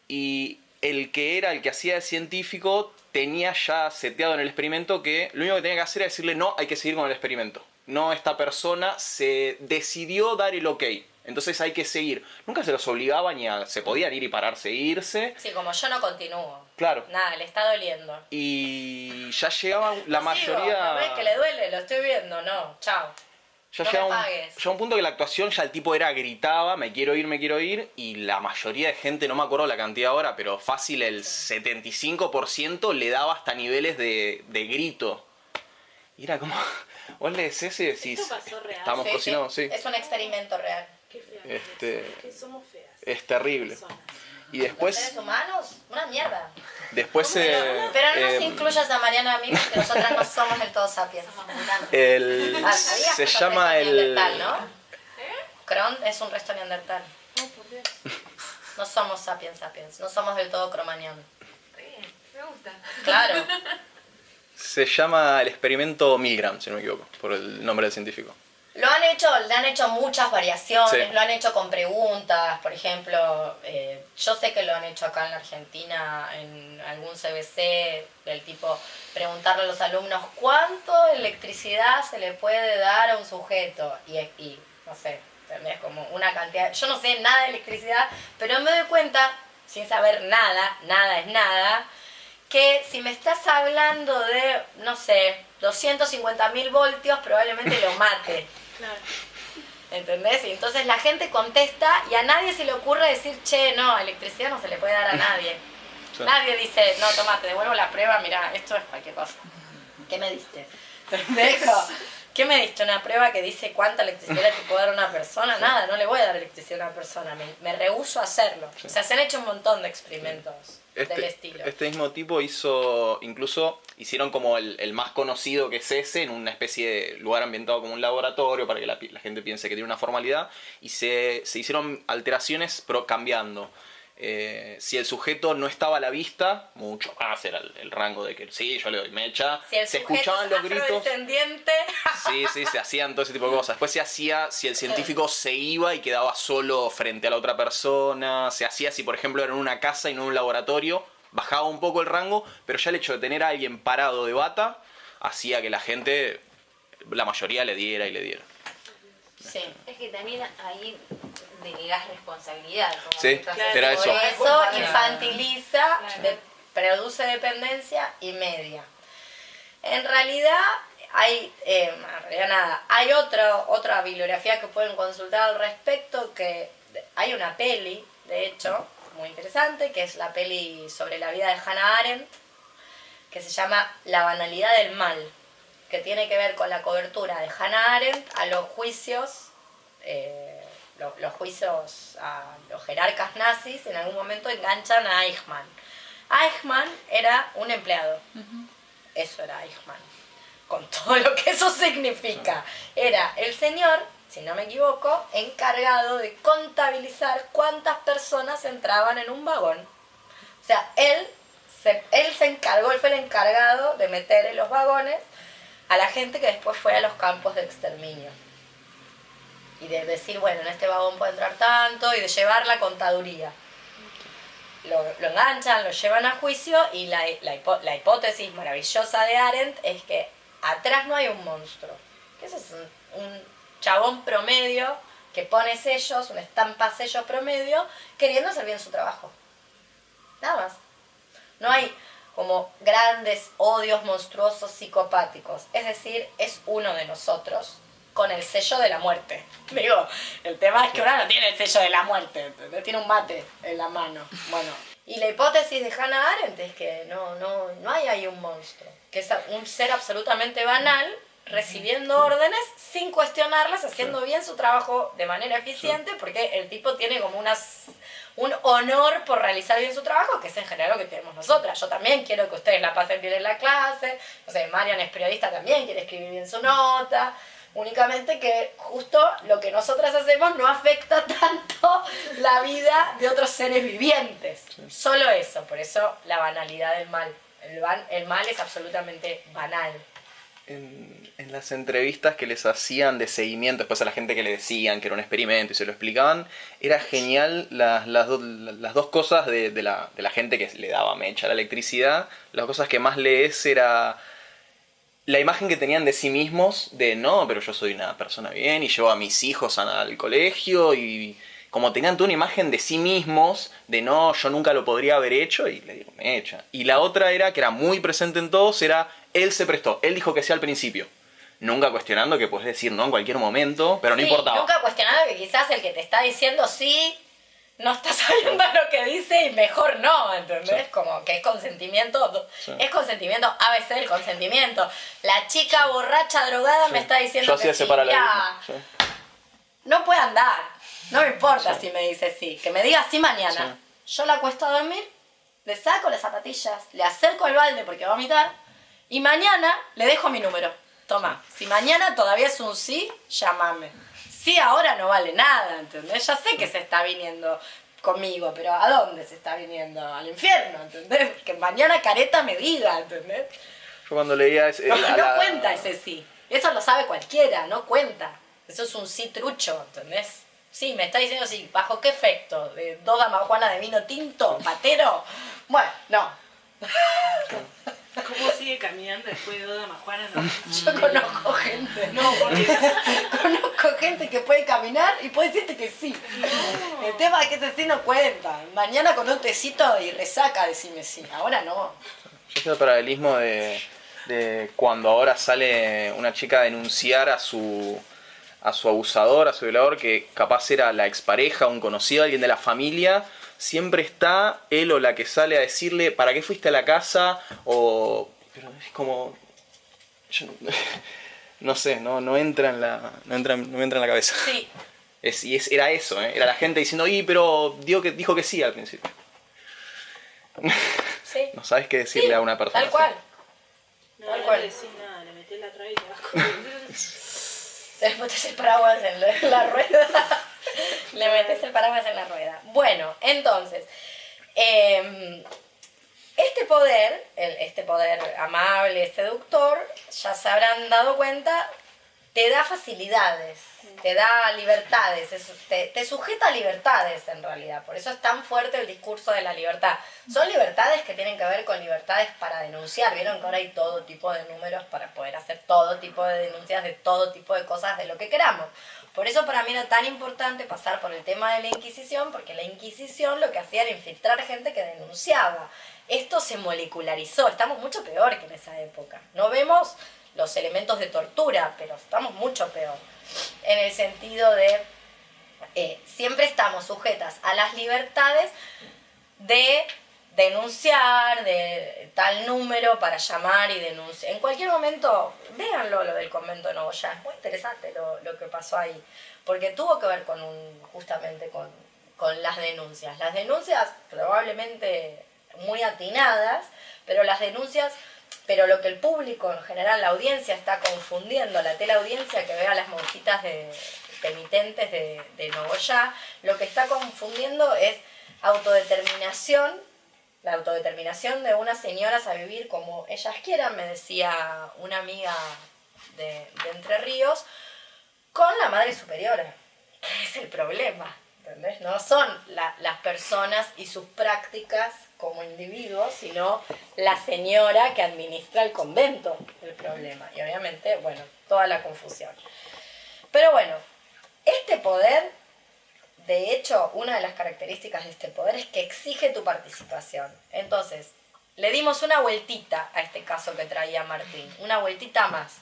y el que era el que hacía de científico tenía ya seteado en el experimento que lo único que tenía que hacer era decirle, no, hay que seguir con el experimento. No, esta persona se decidió dar el ok. Entonces hay que seguir. Nunca se los obligaba ni a... Se podían ir y pararse e irse. Sí, como yo no continúo. Claro. Nada, le está doliendo. Y ya llegaban la No mayoría... sigo, ¿no ves que le duele? Lo estoy viendo, no, chao. Ya No llegaba me pagues. llegaba un punto que la actuación ya el tipo gritaba, me quiero ir, y la mayoría de gente, no me acuerdo la cantidad ahora, pero fácil el 75% le daba hasta niveles de grito. Y era como, vos le decís y decís, ¿Esto pasó real? estamos cocinando, sí. Es un experimento real. Qué feas Este- que somos, que somos feas. Es terrible. Personas. Y ¿Los después, seres humanos? Una mierda. después Pero no nos incluyas a Mariana a mí porque nosotras no somos del todo sapiens. ¿Sabías que se es un llama resto el... neandertal, ¿no? Cron es un resto neandertal. Ay, por Dios. No somos sapiens, no somos del todo cromañón. Bien, me gusta. Claro. Se llama el experimento Milgram, si no me equivoco, por el nombre del científico. Le han hecho muchas variaciones, Sí. lo han hecho con preguntas, por ejemplo, yo sé que lo han hecho acá en la Argentina, en algún CBC, del tipo preguntarle a los alumnos cuánto electricidad se le puede dar a un sujeto, y no sé, ¿entendés? Como una cantidad, yo no sé nada de electricidad, pero me doy cuenta, sin saber nada, nada es nada, que si me estás hablando de, no sé, 250.000 voltios, probablemente lo mate. Claro. ¿Entendés? Y entonces la gente contesta y a nadie se le ocurre decir, che, no, electricidad no se le puede dar a nadie. Sí. Nadie dice, no, toma, te devuelvo la prueba, mira, esto es cualquier cosa. ¿Qué me diste? ¿Pendejo? ¿Qué me diste? ¿Una prueba que dice cuánta electricidad te puede dar una persona? Nada, no le voy a dar electricidad a una persona, me rehúso a hacerlo. O sea, se han hecho un montón de experimentos del estilo. Este mismo tipo hicieron como el más conocido que es ese, en una especie de lugar ambientado como un laboratorio para que la gente piense que tiene una formalidad, y se hicieron alteraciones pero cambiando. Si el sujeto no estaba a la vista, mucho más era el rango de que sí, yo le doy mecha, Si el se sujeto escuchaban es los gritos. afrodescendiente, Sí, se hacían todo ese tipo de cosas. Después se hacía si el científico se iba y quedaba solo frente a la otra persona. Se hacía si, por ejemplo, era en una casa y no en un laboratorio. Bajaba un poco el rango, pero ya el hecho de tener a alguien parado de bata hacía que la gente, la mayoría, le diera y le diera. sí. Es que también ahí delegás responsabilidad. Como Sí, que estás era haciendo eso. Eso Claro. infantiliza, Claro. produce dependencia y media. En realidad hay otra bibliografía que pueden consultar al respecto, que hay una peli, de hecho, muy interesante, que es la peli sobre la vida de Hannah Arendt, que se llama La banalidad del mal, que tiene que ver con la cobertura de Hannah Arendt a los juicios, los juicios a los jerarcas nazis. En algún momento enganchan a Eichmann. Eichmann era un empleado. Eso era Eichmann. Con todo lo que eso significa. Era el señor, si no me equivoco, encargado de contabilizar cuántas personas entraban en un vagón. O sea, él fue el encargado de meter en los vagones a la gente que después fue a los campos de exterminio. Y de decir, bueno, en este vagón puede entrar tanto, y de llevar la contaduría. Lo enganchan, lo llevan a juicio, y la hipótesis maravillosa de Arendt es que atrás no hay un monstruo. Que eso es un chabón promedio que pone sellos, una estampa sello promedio, queriendo hacer bien su trabajo. Nada más. No hay como grandes odios monstruosos psicopáticos. Es decir, es uno de nosotros con el sello de la muerte. Digo, el tema es que uno no tiene el sello de la muerte, ¿entendés? Tiene un mate en la mano. Bueno, y la hipótesis de Hannah Arendt es que no hay ahí un monstruo, que es un ser absolutamente banal, recibiendo órdenes sin cuestionarlas, haciendo bien su trabajo de manera eficiente, porque el tipo tiene como un honor por realizar bien su trabajo, que es en general lo que tenemos nosotras. Yo también quiero que ustedes la pasen bien en la clase, no sé, Marian es periodista, también quiere escribir bien su nota, Únicamente que justo lo que nosotras hacemos no afecta tanto la vida de otros seres vivientes. Solo eso, por eso la banalidad del mal. El mal es absolutamente banal. En las entrevistas que les hacían de seguimiento, después a la gente que le decían que era un experimento y se lo explicaban, era genial las dos cosas de la gente que le daba mecha a la electricidad. Las cosas que más lees era la imagen que tenían de sí mismos, de no, pero yo soy una persona bien y llevo a mis hijos al colegio, y como tenían toda una imagen de sí mismos, de no, yo nunca lo podría haber hecho, y le digo, mecha. Y la otra era, que era muy presente en todos, era él se prestó, él dijo que sí al principio. Nunca cuestionando que puedes decir no en cualquier momento, pero no Sí, importaba. nunca cuestionando que quizás el que te está diciendo sí no está sabiendo lo que dice y mejor no, ¿entendés? Sí. Como que es consentimiento, Sí. es consentimiento ABC del consentimiento. La chica borracha, drogada me está diciendo Yo hacía que sí, ese paralelismo. ya, Sí. no puede andar, no me importa Sí. si me dice sí, que me diga sí mañana. Yo la acuesto a dormir, le saco las zapatillas, le acerco el balde porque va a vomitar y mañana le dejo mi número. Toma, si mañana todavía es un sí, llámame. Sí, ahora no vale nada, ¿entendés? Ya sé que se está viniendo conmigo, pero ¿a dónde se está viniendo? Al infierno, ¿entendés? Que mañana careta me diga, ¿entendés? Yo cuando leía ese, No cuenta ese sí. Eso lo sabe cualquiera, no cuenta. Eso es un sí trucho, ¿entendés? Sí, me está diciendo sí. ¿Bajo qué efecto? ¿De 2 damajuanas de vino tinto? ¿Patero? Bueno, no. ¿Cómo sigue caminando después de 2 damajuanas? Yo conozco gente. No, porque... Conozco gente que puede caminar y puede decirte que sí. El tema es que ese sí no cuenta. Mañana con un tecito y resaca decime sí. Ahora no. Yo hacía el paralelismo de cuando ahora sale una chica a denunciar a su abusador, a su violador, que capaz era la expareja, un conocido, alguien de la familia. Siempre está él o la que sale a decirle ¿para qué fuiste a la casa? O... pero es como... yo no sé, no entra en la... no me entra en la cabeza. Sí. Era eso, ¿eh? Era la gente diciendo, pero dijo que sí al principio. Sí. No sabes qué decirle Sí, a una persona tal cual. No, Tal no cual. le decís nada, le metés la traba y te vas corriendo. Le metes el paraguas en la rueda. Le metes el paraguas en la rueda. Bueno, entonces, este poder amable, seductor, ya se habrán dado cuenta, te da facilidades, te da libertades, te sujeta a libertades en realidad. Por eso es tan fuerte el discurso de la libertad. Son libertades que tienen que ver con libertades para denunciar. Vieron que ahora hay todo tipo de números para poder hacer todo tipo de denuncias de todo tipo de cosas, de lo que queramos. Por eso para mí era tan importante pasar por el tema de la Inquisición, porque la Inquisición lo que hacía era infiltrar gente que denunciaba. Esto se molecularizó, estamos mucho peor que en esa época. No vemos los elementos de tortura, pero estamos mucho peor. En el sentido de siempre estamos sujetas a las libertades de denunciar, de tal número para llamar y denunciar. En cualquier momento, véanlo lo del convento de Nogoyá, es muy interesante lo que pasó ahí, porque tuvo que ver justamente con las denuncias. Las denuncias probablemente muy atinadas, pero pero lo que el público en general, la audiencia está confundiendo, la teleaudiencia que ve a las monjitas penitentes de Nogoyá, lo que está confundiendo es autodeterminación, la autodeterminación de unas señoras a vivir como ellas quieran, me decía una amiga de Entre Ríos, con la Madre Superiora, que es el problema, ¿entendés? No son las personas y sus prácticas como individuos, sino la señora que administra el convento, el problema. Y obviamente, bueno, toda la confusión. Pero bueno, este poder, de hecho, una de las características de este poder es que exige tu participación. Entonces, le dimos una vueltita a este caso que traía Martín, una vueltita más.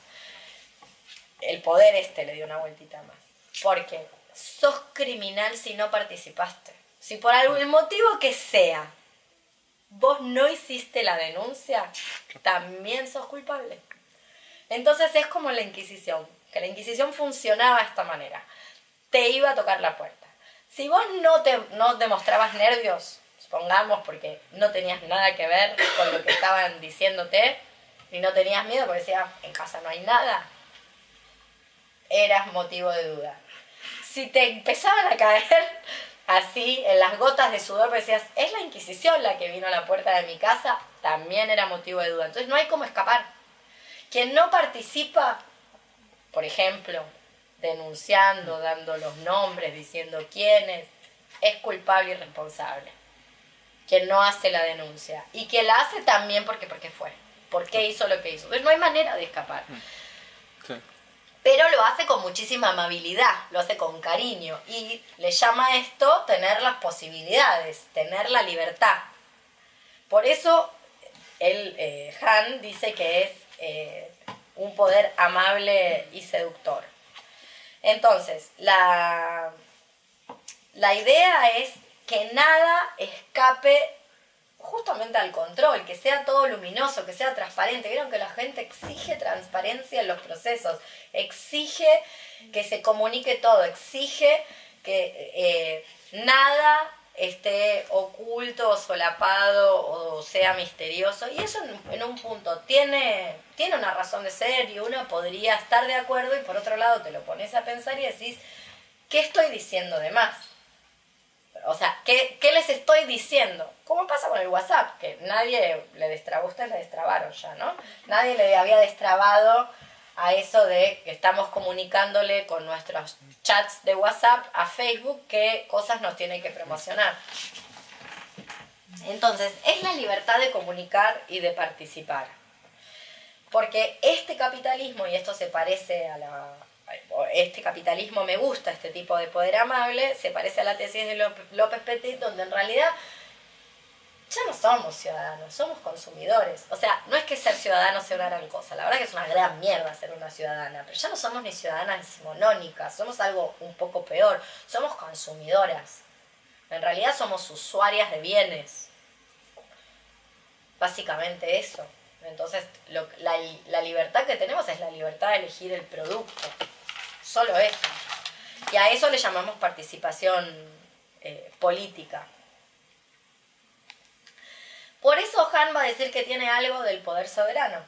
El poder le dio una vueltita más. Porque sos criminal si no participaste. Si por algún motivo que sea, vos no hiciste la denuncia, también sos culpable. Entonces es como la Inquisición, que la Inquisición funcionaba de esta manera. Te iba a tocar la puerta. Si vos no demostrabas nervios, supongamos, porque no tenías nada que ver con lo que estaban diciéndote, y no tenías miedo porque decías, en casa no hay nada, eras motivo de duda. Si te empezaban a caer así en las gotas de sudor, pero decías, es la Inquisición la que vino a la puerta de mi casa, también era motivo de duda. Entonces no hay cómo escapar. Quien no participa, por ejemplo, denunciando, dando los nombres, diciendo quiénes, es culpable y responsable. Quien no hace la denuncia. Y quien la hace también porque fue. Porque hizo lo que hizo. Entonces no hay manera de escapar. Sí. Pero lo hace con muchísima amabilidad, lo hace con cariño. Y le llama a esto tener las posibilidades, tener la libertad. Por eso Han dice que es un poder amable y seductor. Entonces, la idea es que nada escape justamente al control, que sea todo luminoso, que sea transparente. Vieron que la gente exige transparencia en los procesos, exige que se comunique todo, exige que nada esté oculto o solapado o sea misterioso. Y eso en un punto tiene una razón de ser y uno podría estar de acuerdo, y por otro lado te lo pones a pensar y decís, ¿qué estoy diciendo de más? O sea, ¿qué les estoy diciendo? ¿Cómo pasa con el WhatsApp? Que nadie le destrabó, ustedes le destrabaron ya, ¿no? Nadie le había destrabado a eso de que estamos comunicándole con nuestros chats de WhatsApp a Facebook qué cosas nos tienen que promocionar. Entonces, es la libertad de comunicar y de participar. Porque este capitalismo, y esto se parece a este capitalismo me gusta, este tipo de poder amable, se parece a la tesis de López Petit, donde en realidad ya no somos ciudadanos, somos consumidores. O sea, no es que ser ciudadano sea una gran cosa, la verdad que es una gran mierda ser una ciudadana, pero ya no somos ni ciudadanas decimonónicas, somos algo un poco peor, somos consumidoras. En realidad somos usuarias de bienes. Básicamente eso. Entonces, la libertad que tenemos es la libertad de elegir el producto. Solo eso. Y a eso le llamamos participación política. Por eso Han va a decir que tiene algo del poder soberano.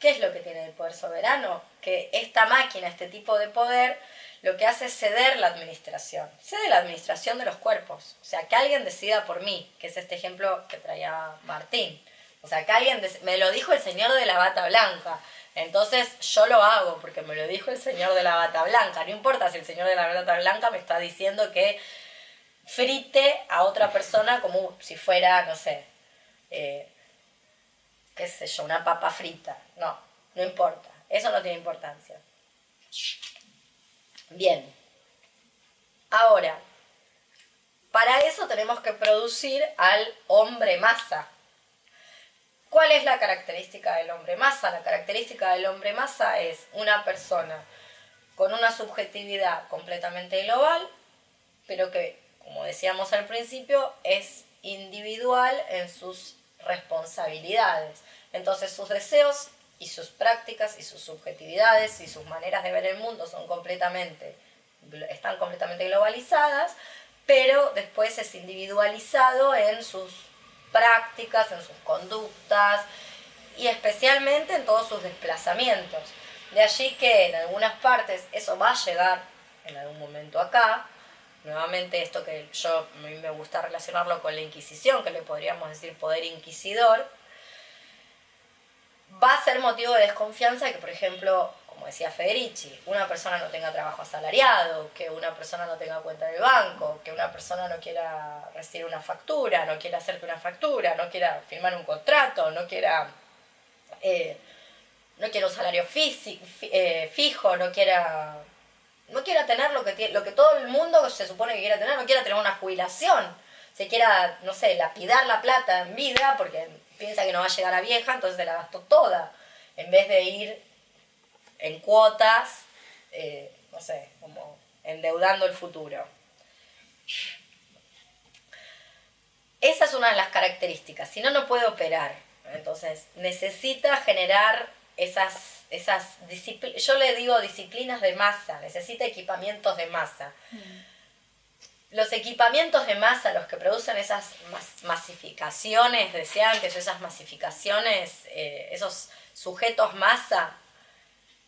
¿Qué es lo que tiene el poder soberano? Que esta máquina, este tipo de poder, lo que hace es ceder la administración. Cede la administración de los cuerpos. O sea, que alguien decida por mí, que es este ejemplo que traía Martín. O sea, que alguien me lo dijo el señor de la bata blanca. Entonces yo lo hago porque me lo dijo el señor de la bata blanca. No importa si el señor de la bata blanca me está diciendo que frite a otra persona como si fuera, no sé, qué sé yo, una papa frita. No importa. Eso no tiene importancia. Bien. Ahora, para eso tenemos que producir al hombre masa. ¿Cuál es la característica del hombre masa? La característica del hombre masa es una persona con una subjetividad completamente global, pero que, como decíamos al principio, es individual en sus responsabilidades. Entonces sus deseos y sus prácticas y sus subjetividades y sus maneras de ver el mundo están completamente globalizadas, pero después es individualizado en sus prácticas, en sus conductas y especialmente en todos sus desplazamientos. De allí que en algunas partes eso va a llegar en algún momento acá. Nuevamente esto que a mí me gusta relacionarlo con la Inquisición, que le podríamos decir poder inquisidor, va a ser motivo de desconfianza que, por ejemplo, como decía Federici, una persona no tenga trabajo asalariado, que una persona no tenga cuenta de banco, que una persona no quiera recibir una factura, no quiera hacerte una factura, no quiera firmar un contrato, no quiera un salario fijo, no quiera tener lo que todo el mundo se supone que quiera tener, no quiera tener una jubilación, se quiera, no sé, lapidar la plata en vida porque piensa que no va a llegar a vieja, entonces se la gastó toda, en vez de ir en cuotas, no sé, como endeudando el futuro. Esa es una de las características, si no, no puede operar. Entonces, necesita generar esas disciplinas, yo le digo disciplinas de masa, necesita equipamientos de masa. Los equipamientos de masa, los que producen esas masificaciones deseantes, esas masificaciones, esos sujetos masa,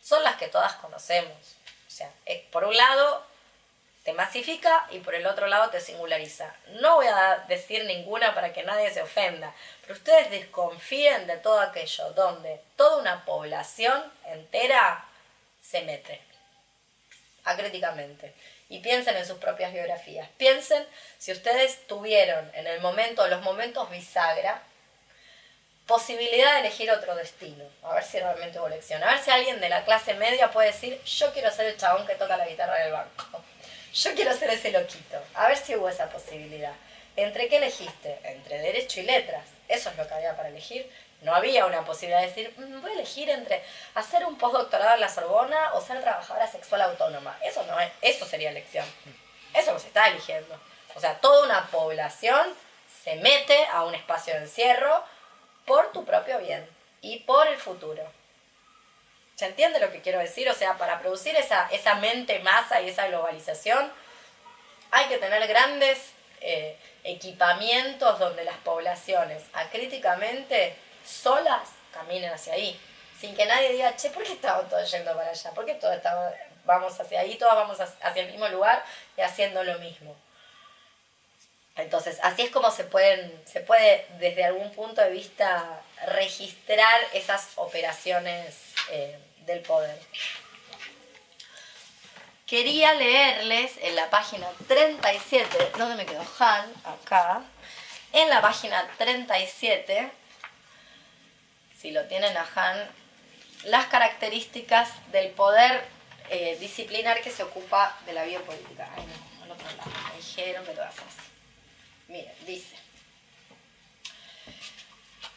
son las que todas conocemos. O sea, por un lado te masifica y por el otro lado te singulariza. No voy a decir ninguna para que nadie se ofenda, pero ustedes desconfíen de todo aquello donde toda una población entera se mete acríticamente. Y piensen en sus propias biografías. Piensen si ustedes tuvieron en el momento, los momentos bisagra, posibilidad de elegir otro destino. A ver si realmente hubo elección. A ver si alguien de la clase media puede decir, yo quiero ser el chabón que toca la guitarra del banco. Yo quiero ser ese loquito. A ver si hubo esa posibilidad. ¿Entre qué elegiste? Entre derecho y letras. Eso es lo que había para elegir. No había una posibilidad de decir, voy a elegir entre hacer un postdoctorado en la Sorbona o ser trabajadora sexual autónoma. Eso no es, eso sería elección. Eso no se está eligiendo. O sea, toda una población se mete a un espacio de encierro por tu propio bien y por el futuro. ¿Se entiende lo que quiero decir? O sea, para producir esa mente masa y esa globalización hay que tener grandes equipamientos donde las poblaciones acríticamente solas caminen hacia ahí, sin que nadie diga, che, ¿por qué estamos todos yendo para allá? ¿Por qué todos vamos hacia ahí, todos vamos hacia el mismo lugar y haciendo lo mismo? Entonces, así es como se puede desde algún punto de vista registrar esas operaciones del poder. Quería leerles en la página 37, ¿dónde me quedó Han? Acá. En la página 37, si lo tienen a Han, las características del poder disciplinar que se ocupa de la biopolítica. Ay, no, al otro lado. Me dijeron que lo hace así. Miren, dice: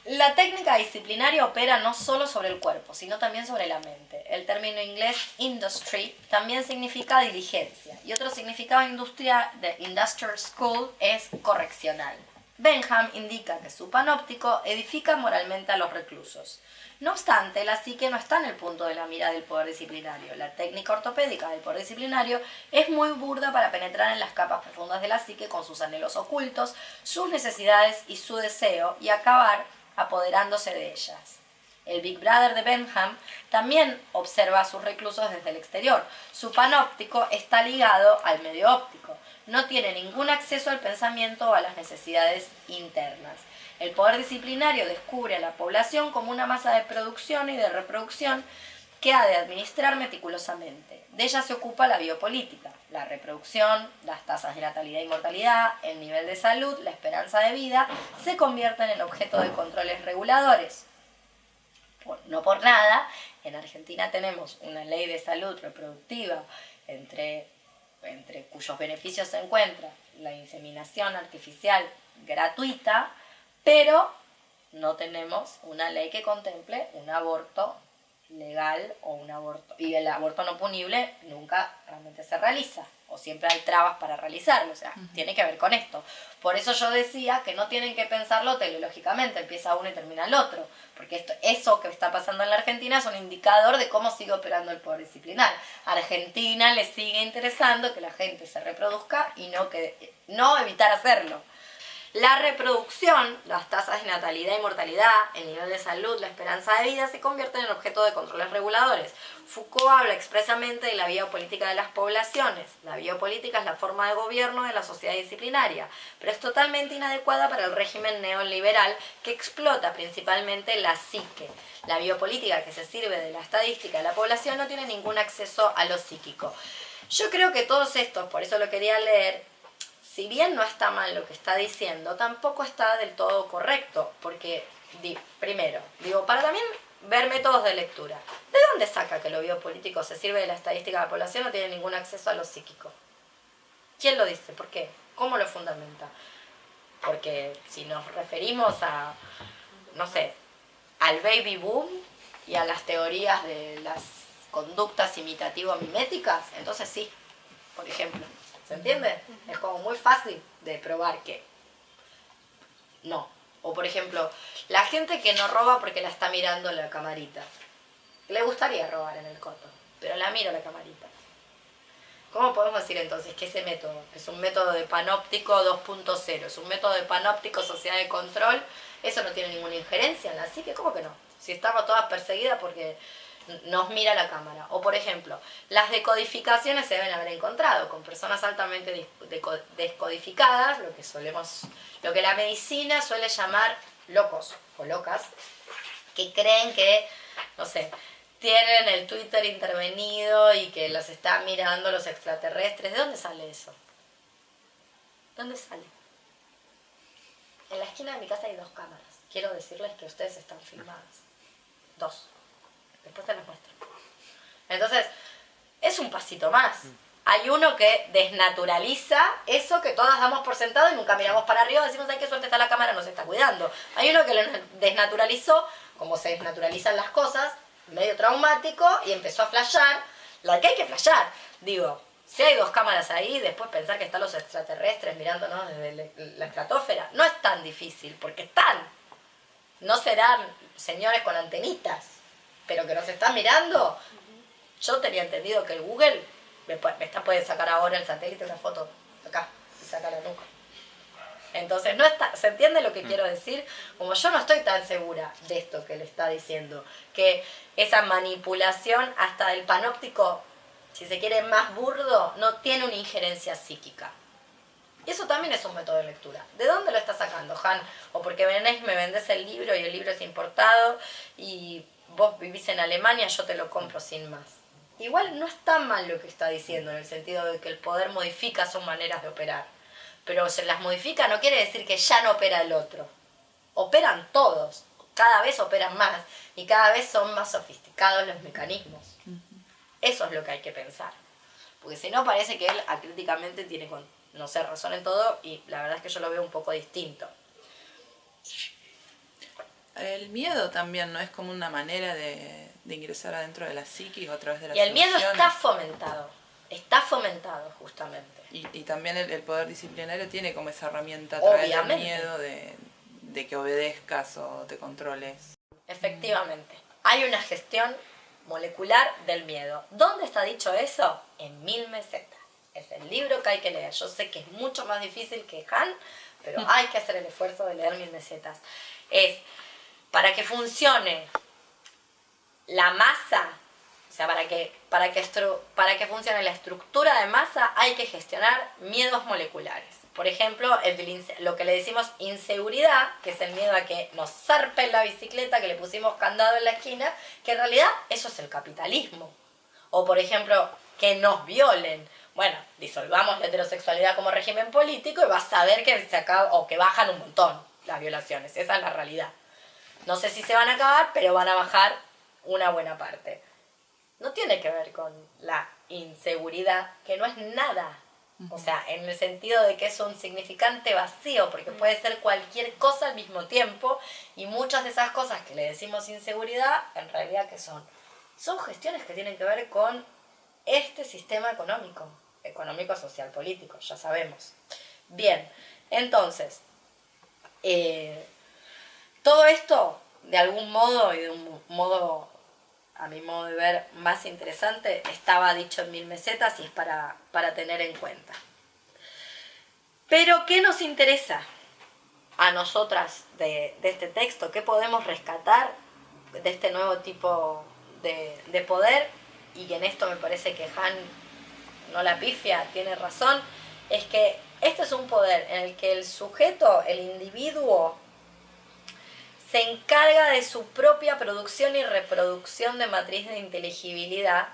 la técnica disciplinaria opera no solo sobre el cuerpo, sino también sobre la mente. El término inglés industry también significa diligencia y otro significado de industrial school es correccional. Benham indica que su panóptico edifica moralmente a los reclusos. No obstante, la psique no está en el punto de la mira del poder disciplinario. La técnica ortopédica del poder disciplinario es muy burda para penetrar en las capas profundas de la psique con sus anhelos ocultos, sus necesidades y su deseo, y acabar apoderándose de ellas. El Big Brother de Benham también observa a sus reclusos desde el exterior. Su panóptico está ligado al medio óptico. No tiene ningún acceso al pensamiento o a las necesidades internas. El poder disciplinario descubre a la población como una masa de producción y de reproducción que ha de administrar meticulosamente. De ella se ocupa la biopolítica, la reproducción, las tasas de natalidad y mortalidad, el nivel de salud, la esperanza de vida, se convierten en objeto de controles reguladores. No por nada, en Argentina tenemos una ley de salud reproductiva entre cuyos beneficios se encuentra la inseminación artificial gratuita, pero no tenemos una ley que contemple un aborto legal o un aborto, y el aborto no punible nunca realmente se realiza, o siempre hay trabas para realizarlo, o sea, tiene que ver con esto. Por eso yo decía que no tienen que pensarlo teleológicamente, empieza uno y termina el otro, porque eso que está pasando en la Argentina es un indicador de cómo sigue operando el poder disciplinar. A Argentina le sigue interesando que la gente se reproduzca y no evitar hacerlo. La reproducción, las tasas de natalidad y mortalidad, el nivel de salud, la esperanza de vida se convierten en objeto de controles reguladores. Foucault habla expresamente de la biopolítica de las poblaciones. La biopolítica es la forma de gobierno de la sociedad disciplinaria, pero es totalmente inadecuada para el régimen neoliberal que explota principalmente la psique. La biopolítica que se sirve de la estadística de la población no tiene ningún acceso a lo psíquico. Yo creo que todos estos, por eso lo quería leer, si bien no está mal lo que está diciendo, tampoco está del todo correcto, porque, primero, para también ver métodos de lectura. ¿De dónde saca que lo biopolítico se sirve de la estadística de la población, no tiene ningún acceso a lo psíquico? ¿Quién lo dice? ¿Por qué? ¿Cómo lo fundamenta? Porque si nos referimos a, no sé, al baby boom y a las teorías de las conductas imitativo-miméticas, entonces sí, por ejemplo. ¿Se entiende? Es como muy fácil de probar que no. O por ejemplo, la gente que no roba porque la está mirando la camarita. Le gustaría robar en el coto, pero la miro la camarita. ¿Cómo podemos decir entonces que ese método es un método de panóptico 2.0? Es un método de panóptico sociedad de control. Eso no tiene ninguna injerencia en la psique. ¿Cómo que no? Si estamos todas perseguidas porque nos mira la cámara. O por ejemplo, las decodificaciones se deben haber encontrado con personas altamente descodificadas, lo que la medicina suele llamar locos o locas, que creen que, no sé, tienen el Twitter intervenido y que los están mirando los extraterrestres. ¿De dónde sale eso? ¿Dónde sale? En la esquina de mi casa hay 2 cámaras. Quiero decirles que ustedes están filmadas. 2. Después te las muestro. Entonces, es un pasito más. Hay uno que desnaturaliza eso que todas damos por sentado y nunca miramos para arriba, decimos, ay, qué suerte está la cámara, nos está cuidando. Hay uno que lo desnaturalizó, como se desnaturalizan las cosas, medio traumático, y empezó a flashear, la que hay que flashear. Digo, si hay 2 cámaras ahí, después pensar que están los extraterrestres mirándonos desde la estratosfera, no es tan difícil, porque están. No serán señores con antenitas, pero que nos están mirando. Yo tenía entendido que el Google puede sacar ahora el satélite una foto acá y saca la nuca. Entonces, no está, ¿se entiende lo que quiero decir? Como yo no estoy tan segura de esto que le está diciendo, que esa manipulación hasta del panóptico, si se quiere más burdo, no tiene una injerencia psíquica. Y eso también es un método de lectura. ¿De dónde lo estás sacando, Han? O porque me vendés el libro y el libro es importado y vos vivís en Alemania, yo te lo compro sin más. Igual no está mal lo que está diciendo, en el sentido de que el poder modifica sus maneras de operar. Pero se las modifica no quiere decir que ya no opera el otro. Operan todos, cada vez operan más y cada vez son más sofisticados los mecanismos. Eso es lo que hay que pensar. Porque si no parece que él acríticamente tiene, no sé, razón en todo, y la verdad es que yo lo veo un poco distinto. El miedo también no es como una manera de ingresar adentro de la psiquis a través de las Y el miedo emociones. está fomentado justamente. Y también el poder disciplinario tiene como esa herramienta a través Obviamente. del miedo de que obedezcas o te controles. Efectivamente. Hay una gestión molecular del miedo. ¿Dónde está dicho eso? En 1000 mesetas. Es el libro que hay que leer. Yo sé que es mucho más difícil que Han, pero hay que hacer el esfuerzo de leer 1000 mesetas. Es, para que funcione la masa, o sea, para que funcione la estructura de masa, hay que gestionar miedos moleculares. Por ejemplo, lo que le decimos inseguridad, que es el miedo a que nos zarpen la bicicleta, que le pusimos candado en la esquina, que en realidad eso es el capitalismo. O por ejemplo, que nos violen. Bueno, disolvamos la heterosexualidad como régimen político y vas a ver que se acaba, o que bajan un montón las violaciones. Esa es la realidad. No sé si se van a acabar, pero van a bajar una buena parte. No tiene que ver con la inseguridad, que no es nada. O sea, en el sentido de que es un significante vacío, porque puede ser cualquier cosa al mismo tiempo, y muchas de esas cosas que le decimos inseguridad, en realidad, ¿qué son? Son gestiones que tienen que ver con este sistema económico, social, político, ya sabemos. Bien, entonces, todo esto, de algún modo, y de un modo, a mi modo de ver, más interesante, estaba dicho en 1000 mesetas y es para tener en cuenta. Pero, ¿qué nos interesa a nosotras de este texto? ¿Qué podemos rescatar de este nuevo tipo de poder? Y que en esto me parece que Han no la pifia, tiene razón, es que este es un poder en el que el sujeto, el individuo, se encarga de su propia producción y reproducción de matriz de inteligibilidad,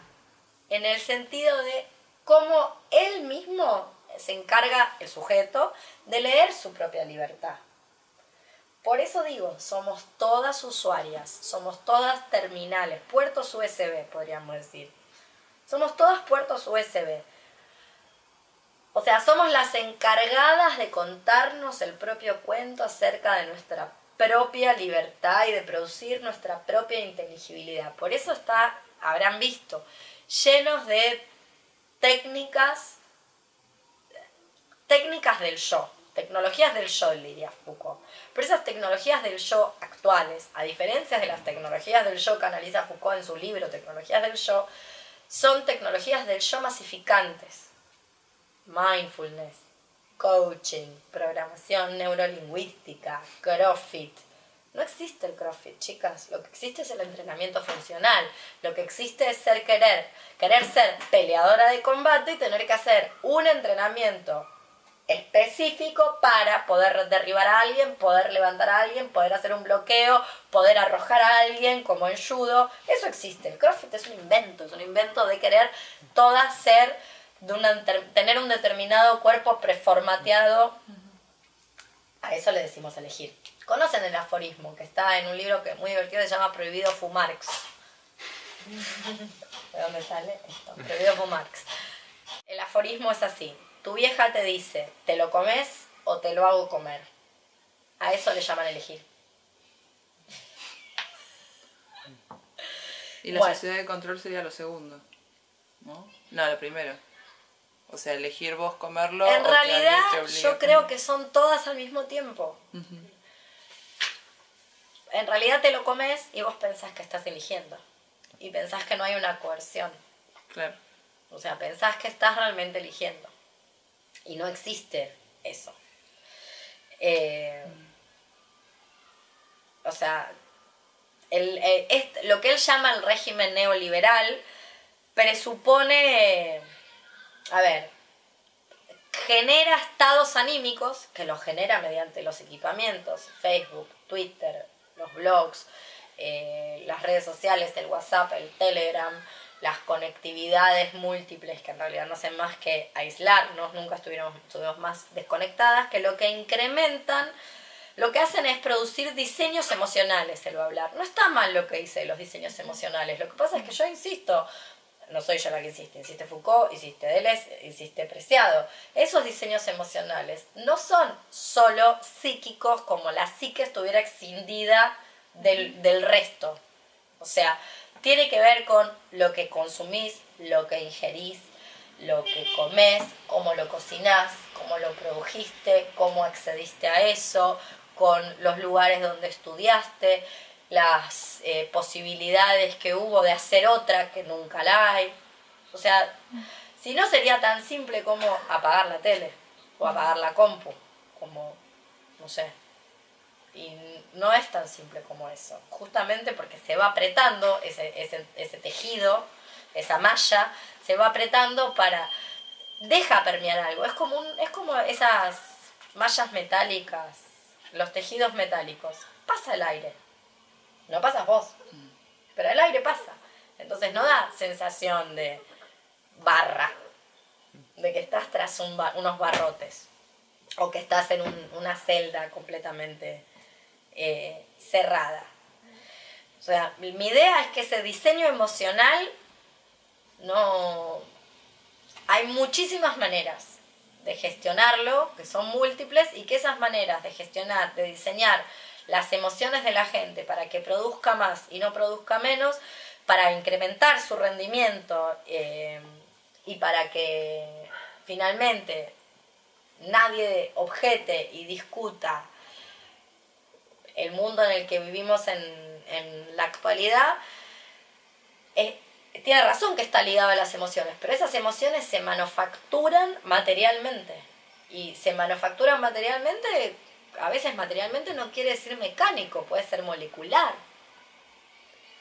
en el sentido de cómo él mismo se encarga, el sujeto, de leer su propia libertad. Por eso digo, somos todas usuarias, somos todas terminales, puertos USB, podríamos decir. Somos todas puertos USB. O sea, somos las encargadas de contarnos el propio cuento acerca de nuestra propia libertad y de producir nuestra propia inteligibilidad. Por eso habrán visto, llenos de técnicas del yo, tecnologías del yo, diría Foucault. Pero esas tecnologías del yo actuales, a diferencia de las tecnologías del yo que analiza Foucault en su libro Tecnologías del Yo, son tecnologías del yo masificantes. Mindfulness, coaching, programación neurolingüística, CrossFit, No existe el CrossFit, chicas. Lo que existe es el entrenamiento funcional. Lo que existe es querer ser peleadora de combate y tener que hacer un entrenamiento específico para poder derribar a alguien, poder levantar a alguien, poder hacer un bloqueo, poder arrojar a alguien como en judo. Eso existe. El CrossFit es un invento de querer todas ser, tener un determinado cuerpo preformateado. A eso le decimos elegir. ¿Conocen el aforismo que está en un libro que es muy divertido, se llama Prohibido Fumarx? ¿De dónde sale esto? Prohibido Fumarx. El aforismo es así. Tu vieja te dice, ¿te lo comes o te lo hago comer? A eso le llaman elegir. Y la Bueno. sociedad de control sería lo segundo, ¿no? No, lo primero. O sea, elegir vos comerlo. En o que realidad, alguien te obligue yo a creo comer. que son todas al mismo tiempo. Ujú. En realidad te lo comes y vos pensás que estás eligiendo. Y pensás que no hay una coerción. Claro. O sea, pensás que estás realmente eligiendo. Y no existe eso. O sea, lo que él llama el régimen neoliberal presupone, genera estados anímicos, que los genera mediante los equipamientos, Facebook, Twitter, los blogs, las redes sociales, el WhatsApp, el Telegram, las conectividades múltiples que en realidad no hacen más que aislarnos, nunca estuvimos más desconectadas, que lo que incrementan, lo que hacen es producir diseños emocionales, él va a hablar. No está mal lo que dice de los diseños emocionales, lo que pasa es que yo insisto, no soy yo la que insiste Foucault, insiste Deleuze, insiste Preciado. Esos diseños emocionales no son solo psíquicos como la psique estuviera escindida del resto. O sea, tiene que ver con lo que consumís, lo que ingerís, lo que comés, cómo lo cocinás, cómo lo produjiste, cómo accediste a eso, con los lugares donde estudiaste, las posibilidades que hubo de hacer otra que nunca la hay. O sea, si no sería tan simple como apagar la tele o apagar la compu, como, no sé. Y no es tan simple como eso, justamente porque se va apretando ese tejido, esa malla, se va apretando deja permear algo. Es como esas mallas metálicas, los tejidos metálicos. Pasa el aire. No pasas vos, pero el aire pasa. Entonces no da sensación de barra, de que estás tras unos barrotes o que estás en una celda completamente cerrada. O sea, mi idea es que ese diseño emocional hay muchísimas maneras de gestionarlo, que son múltiples, y que esas maneras de gestionar, de diseñar las emociones de la gente para que produzca más y no produzca menos, para incrementar su rendimiento y para que finalmente nadie objete y discuta el mundo en el que vivimos en la actualidad, tiene razón que está ligado a las emociones, pero esas emociones se manufacturan materialmente. Y se manufacturan materialmente, a veces materialmente no quiere decir mecánico, puede ser molecular.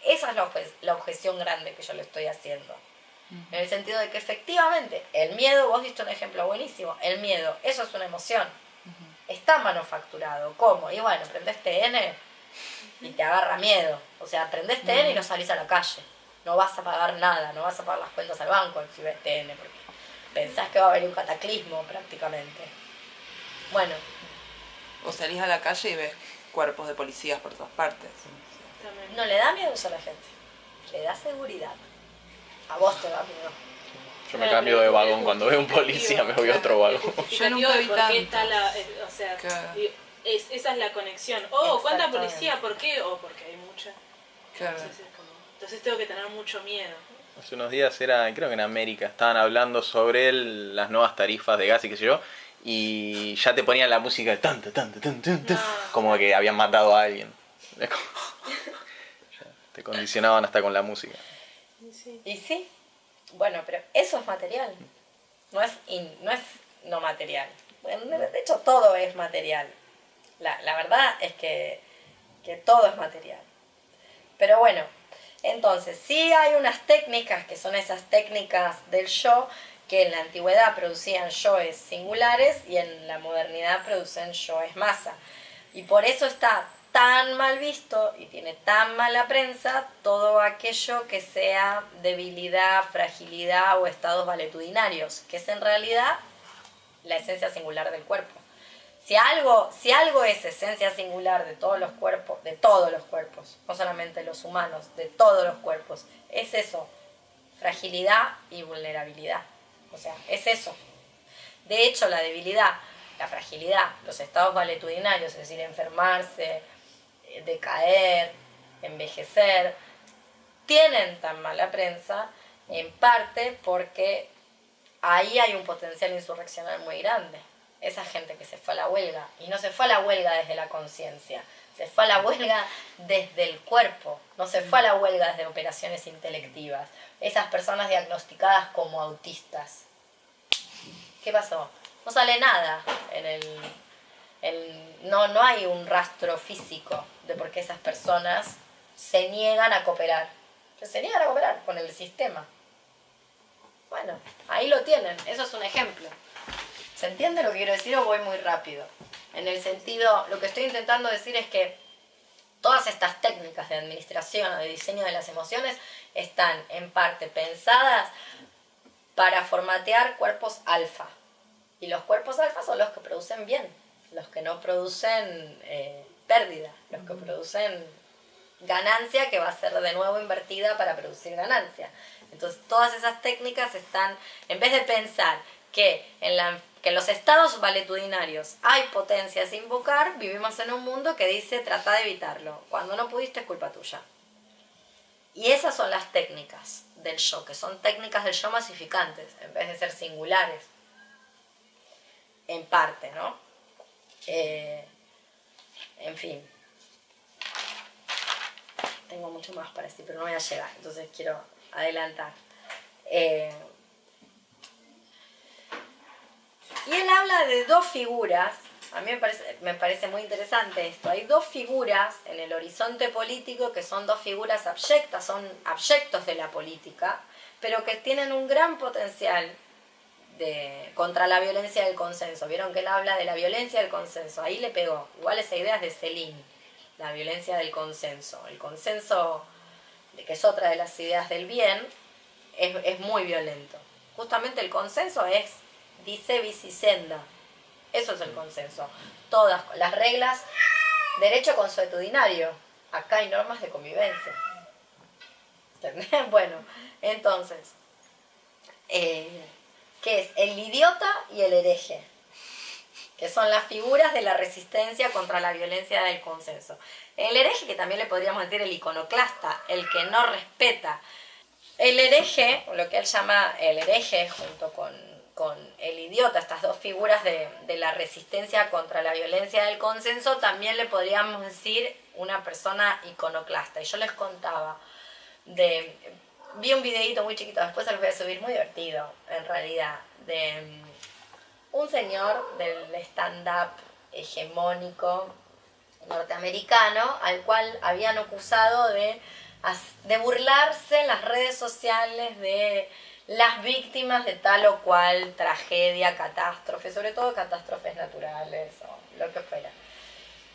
Esa es la objeción grande que yo le estoy haciendo. En el sentido de que efectivamente, el miedo, vos diste un ejemplo buenísimo, el miedo, eso es una emoción. Está manufacturado. ¿Cómo? Y bueno, prendés TN y te agarra miedo. O sea, prendés TN y no salís a la calle. No vas a pagar nada, no vas a pagar las cuentas al banco si ves TN, porque pensás que va a haber un cataclismo prácticamente. Bueno. O salís a la calle y ves cuerpos de policías por todas partes. No le da miedo eso a la gente. Le da seguridad. A vos te da miedo. Yo me cambio de vagón cuando veo un policía, me voy a otro vagón. Yo nunca vi tanto. Está o sea, Claro. esa es la conexión. Oh, ¿cuánta Exactamente. policía? ¿Por qué? Oh, porque hay mucha. Claro. Entonces tengo que tener mucho miedo. Hace unos días creo que en América, estaban hablando sobre las nuevas tarifas de gas y qué sé yo, y ya te ponían la música de tan, tan, tan, tan, tan, tan, como que habían matado a alguien. Es como- ya te condicionaban hasta con la música. Sí. Y sí, bueno, pero eso es material. No es no material. Bueno, de hecho todo es material. La verdad es que que todo es material. Pero bueno, entonces sí hay unas técnicas que son esas técnicas del yo, que en la antigüedad producían yoes singulares y en la modernidad producen yoes masa. Y por eso está tan mal visto y tiene tan mala prensa todo aquello que sea debilidad, fragilidad o estados valetudinarios, que es en realidad la esencia singular del cuerpo. Si algo es esencia singular de todos los cuerpos, no solamente los humanos, de todos los cuerpos, es eso, fragilidad y vulnerabilidad. O sea, es eso. De hecho, la debilidad, la fragilidad, los estados valetudinarios, es decir, enfermarse, decaer, envejecer, tienen tan mala prensa en parte porque ahí hay un potencial insurreccional muy grande. Esa gente que se fue a la huelga, y no se fue a la huelga desde la conciencia, se fue a la huelga desde el cuerpo, no se fue a la huelga desde operaciones intelectivas. Esas personas diagnosticadas como autistas. ¿Qué pasó? No sale nada no hay un rastro físico de por qué esas personas se niegan a cooperar. Se niegan a cooperar con el sistema. Bueno, ahí lo tienen, eso es un ejemplo. ¿Se entiende lo que quiero decir o voy muy rápido? En el sentido, lo que estoy intentando decir es que todas estas técnicas de administración o de diseño de las emociones están en parte pensadas para formatear cuerpos alfa. Y los cuerpos alfa son los que producen bien, los que no producen pérdida, los que producen ganancia que va a ser de nuevo invertida para producir ganancia. Entonces todas esas técnicas están, en vez de pensar que en los estados valetudinarios hay potencias a invocar, vivimos en un mundo que dice trata de evitarlo. Cuando no pudiste es culpa tuya. Y esas son las técnicas del yo, que son técnicas del yo masificantes, en vez de ser singulares. En parte, ¿no? En fin. Tengo mucho más para decir, pero no voy a llegar, entonces quiero adelantar. Y él habla de dos figuras, a mí me parece muy interesante esto. Hay dos figuras en el horizonte político que son dos figuras abyectas, son abyectos de la política, pero que tienen un gran potencial contra la violencia del consenso. Vieron que él habla de la violencia del consenso, ahí le pegó. Igual esa idea es de Céline, la violencia del consenso. El consenso, que es otra de las ideas del bien, es muy violento. Justamente el consenso es dice vici senda. Eso es el consenso. Todas las reglas, derecho consuetudinario. Acá hay normas de convivencia. ¿Entendés? Bueno, entonces, ¿qué es? El idiota y el hereje, que son las figuras de la resistencia contra la violencia del consenso. El hereje, que también le podríamos decir el iconoclasta, el que no respeta. El hereje, lo que él llama el hereje, junto con el idiota, estas dos figuras de la resistencia contra la violencia del consenso, también le podríamos decir una persona iconoclasta. Y yo les contaba, vi un videíto muy chiquito, después se los voy a subir, muy divertido, en realidad, de un señor del stand-up hegemónico norteamericano, al cual habían acusado de burlarse en las redes sociales de las víctimas de tal o cual tragedia, catástrofe, sobre todo catástrofes naturales o lo que fuera.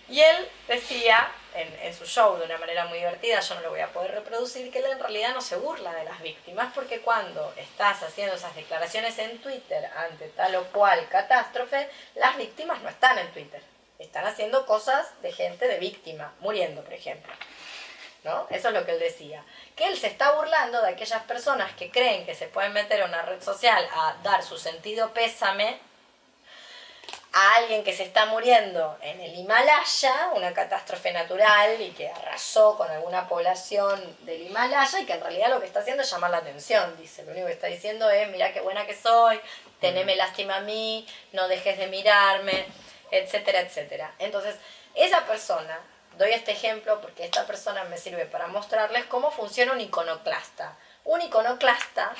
Y él decía en su show de una manera muy divertida, yo no lo voy a poder reproducir, que él en realidad no se burla de las víctimas, porque cuando estás haciendo esas declaraciones en Twitter ante tal o cual catástrofe, las víctimas no están en Twitter, están haciendo cosas de gente de víctima, muriendo, por ejemplo. ¿No? Eso es lo que él decía. Que él se está burlando de aquellas personas que creen que se pueden meter a una red social a dar su sentido pésame a alguien que se está muriendo en el Himalaya, una catástrofe natural y que arrasó con alguna población del Himalaya, y que en realidad lo que está haciendo es llamar la atención, dice. Lo único que está diciendo es, mirá qué buena que soy, teneme lástima a mí, no dejes de mirarme, etcétera, etcétera. Entonces, esa persona, doy este ejemplo porque esta persona me sirve para mostrarles cómo funciona un iconoclasta. Un iconoclasta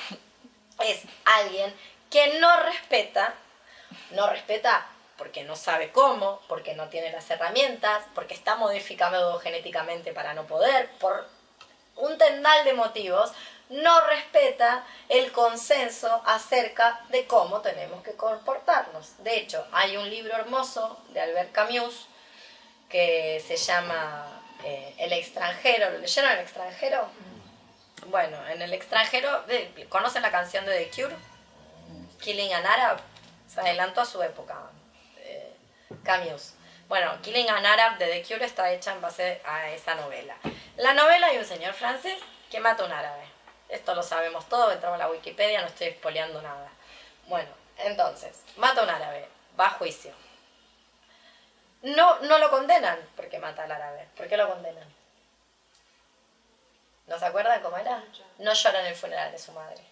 es alguien que no respeta porque no sabe cómo, porque no tiene las herramientas, porque está modificado genéticamente para no poder, por un tendal de motivos, no respeta el consenso acerca de cómo tenemos que comportarnos. De hecho, hay un libro hermoso de Albert Camus que se llama El extranjero. ¿Lo leyeron, El extranjero? Bueno, en El extranjero, ¿conocen la canción de The Cure? Killing an Arab. Se adelantó a su época, Camus. Bueno, Killing an Arab de The Cure está hecha en base a esa novela. En la novela hay un señor francés que mata a un árabe. Esto lo sabemos todo, entramos a la Wikipedia, no estoy spoileando nada. Bueno, entonces, mata a un árabe, va a juicio. No lo condenan porque mata al árabe. ¿Por qué lo condenan? ¿No se acuerdan cómo era? No llora en el funeral de su madre.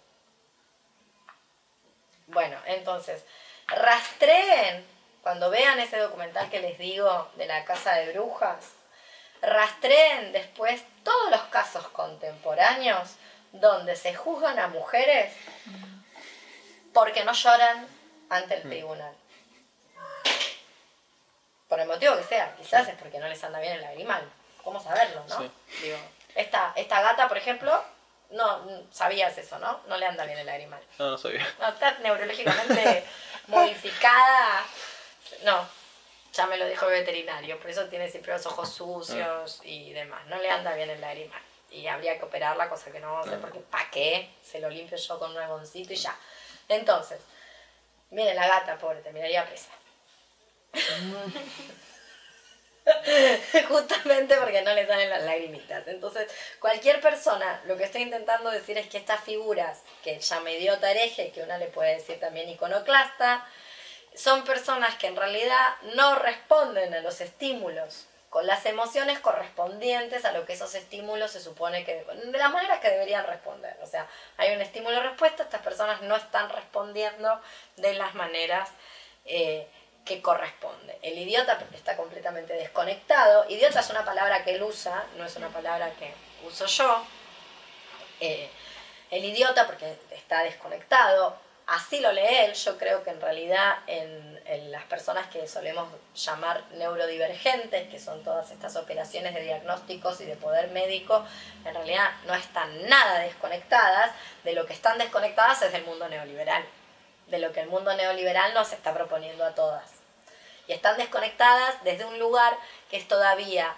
Bueno, entonces, rastreen, cuando vean ese documental que les digo de la casa de brujas, rastreen después todos los casos contemporáneos donde se juzgan a mujeres porque no lloran ante el tribunal. Por el motivo que sea, quizás es porque no les anda bien el lagrimal. ¿Cómo saberlo, no? Sí. Digo, esta gata, por ejemplo, no sabías eso, ¿no? No le anda bien el lagrimal. No sabía. No, está neurológicamente modificada. No, ya me lo dijo el veterinario, por eso tiene siempre los ojos sucios y demás. No le anda bien el lagrimal. Y habría que operarla, cosa que no vamos a hacer porque ¿para qué? Se lo limpio yo con un algoncito y ya. Entonces, miren la gata, pobre, terminaría presa. Justamente porque no le salen las lagrimitas. Entonces, cualquier persona, lo que estoy intentando decir es que estas figuras, que llama idiota, hereje, que una le puede decir también iconoclasta, son personas que en realidad no responden a los estímulos con las emociones correspondientes a lo que esos estímulos se supone que, de las maneras que deberían responder. O sea, hay un estímulo-respuesta, estas personas no están respondiendo de las maneras que corresponde. El idiota está completamente desconectado. Idiota es una palabra que él usa, no es una palabra que uso yo. El idiota porque está desconectado, así lo lee él. Yo creo que en realidad en las personas que solemos llamar neurodivergentes, que son todas estas operaciones de diagnósticos y de poder médico, en realidad no están nada desconectadas. De lo que están desconectadas es del mundo neoliberal, de lo que el mundo neoliberal nos está proponiendo a todas. Y están desconectadas desde un lugar que es todavía